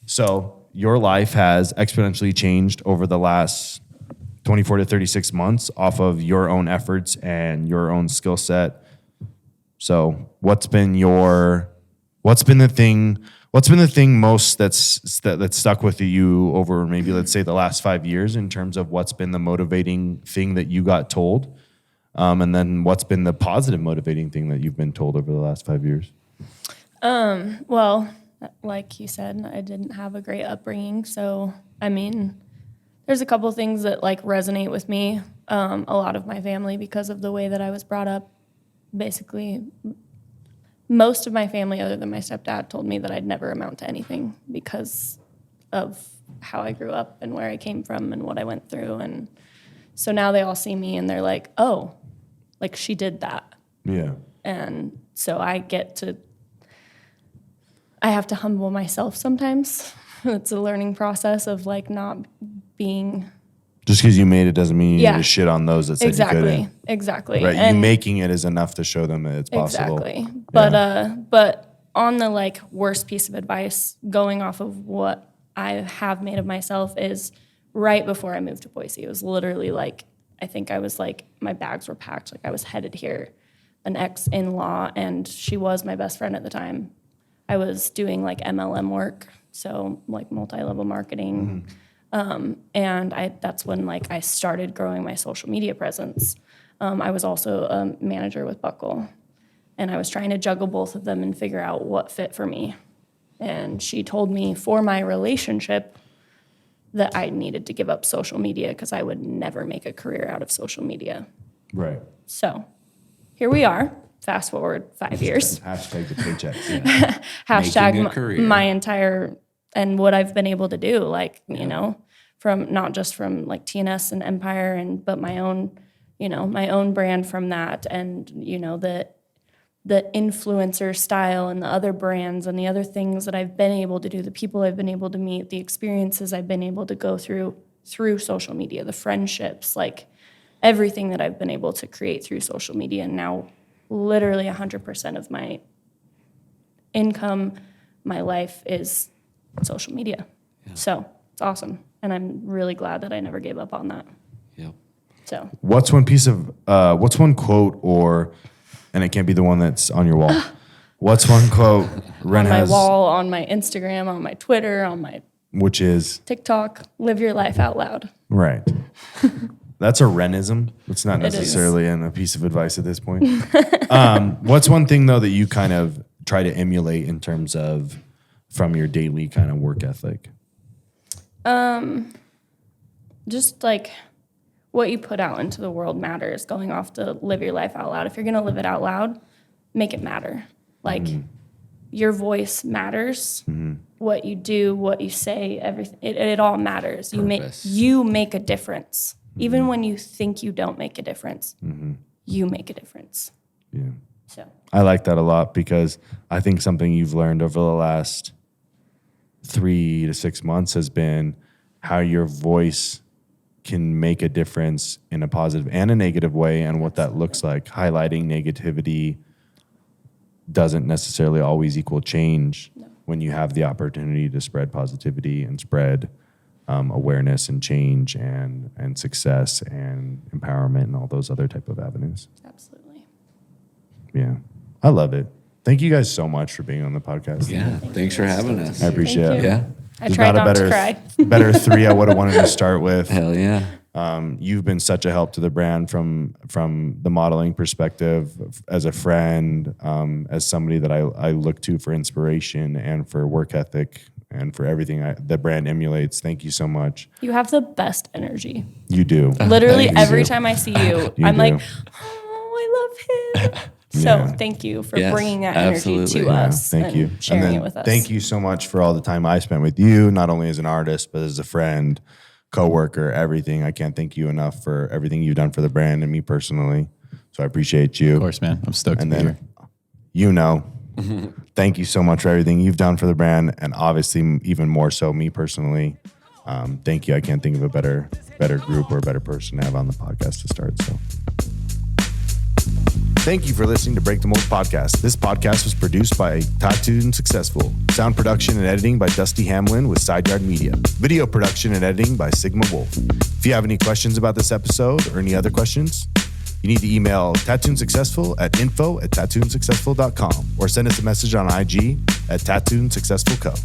So your life has exponentially changed over the last 24 to 36 months off of your own efforts and your own skill set. So what's been the thing most that stuck with you over maybe, let's say, the last 5 years, in terms of what's been the motivating thing that you got told? And then what's been the positive motivating thing that you've been told over the last 5 years? Well, like you said, I didn't have a great upbringing. So, I mean, there's a couple things that like resonate with me. A lot of my family, because of the way that I was brought up, basically most of my family other than my stepdad told me that I'd never amount to anything because of how I grew up and where I came from and what I went through. And so now they all see me and they're like, oh, like she did that. Yeah. And so I have to humble myself sometimes. It's a learning process of like not being... Just because you made it doesn't mean you need to shit on those that said you couldn't. Exactly. Right. And you making it is enough to show them that it's possible. Exactly. But on the like worst piece of advice, going off of what I have made of myself, is right before I moved to Boise. It was literally like, I think I was like, my bags were packed. Like I was headed here. An ex-in-law, and she was my best friend at the time. I was doing like MLM work, so like multi-level marketing. And that's when like I started growing my social media presence. I was also a manager with Buckle, and I was trying to juggle both of them and figure out what fit for me. And she told me for my relationship that I needed to give up social media because I would never make a career out of social media. Right. So here we are. Fast forward 5 years. Hashtag the paychecks. Yeah. Hashtag my entire, and what I've been able to do, like, you know, from not just from like TNS and Empire, but my own, you know, my own brand from that, and, you know, the influencer style and the other brands and the other things that I've been able to do, the people I've been able to meet, the experiences I've been able to go through social media, the friendships, like everything that I've been able to create through social media. And now literally 100% of my income, my life is social media. Yeah. So it's awesome. And I'm really glad that I never gave up on that. Yep. So what's one quote, or, and it can't be the one that's on your wall. What's one quote Ren on my has? wall, on my Instagram, on my Twitter, on my Which is? TikTok, live your life out loud. Right. That's a Renism. It's not It is. necessarily a piece of advice at this point. What's one thing, though, that you kind of try to emulate in terms of from your daily kind of work ethic? Just like what you put out into the world matters, going off to live your life out loud. If you're going to live it out loud, make it matter. Like your voice matters. What you do, what you say, everything, it all matters. You make a difference. Even when you think you don't make a difference, you make a difference. Yeah. So I like that a lot because I think something you've learned over the last 3 to 6 months has been how your voice can make a difference in a positive and a negative way, and what that looks like. Highlighting negativity doesn't necessarily always equal change when you have the opportunity to spread positivity and spread awareness and change and success and empowerment and all those other type of avenues. absolutely. Yeah, I love it. Thank you guys so much for being on the podcast. Yeah. Thanks for having us. I appreciate Thank it. you. Yeah. I There's tried not a not to cry. better three I would have wanted to start with. Hell yeah. You've been such a help to the brand from the modeling perspective, as a friend, as somebody that I look to for inspiration and for work ethic and for everything the brand emulates. Thank you so much. You have the best energy. You do. Literally You every do. time I see you, You I'm do. like, oh, I love him. So Yeah. thank you for Yes, bringing that energy absolutely. to Yeah, us. Thank and you. sharing And then it with us. thank you so much for all the time I spent with you, not only as an artist, but as a friend, coworker, everything. I can't thank you enough for everything you've done for the brand and me personally. So I appreciate you. Of course, man. I'm stoked And to be then, here. thank you so much for everything you've done for the brand, and obviously even more so me personally. Thank you. I can't think of a better group or a better person to have on the podcast to start. So thank you for listening to Break the Mold Podcast. This podcast was produced by Tattooed and Successful. Sound production and editing by Dusty Hamlin with Side Yard Media. Video production and editing by Sigma Wolf. If you have any questions about this episode or any other questions, you need to email tattooedsuccessful at info@tattooedsuccessful.com or send us a message on IG at tattooedsuccessfulco.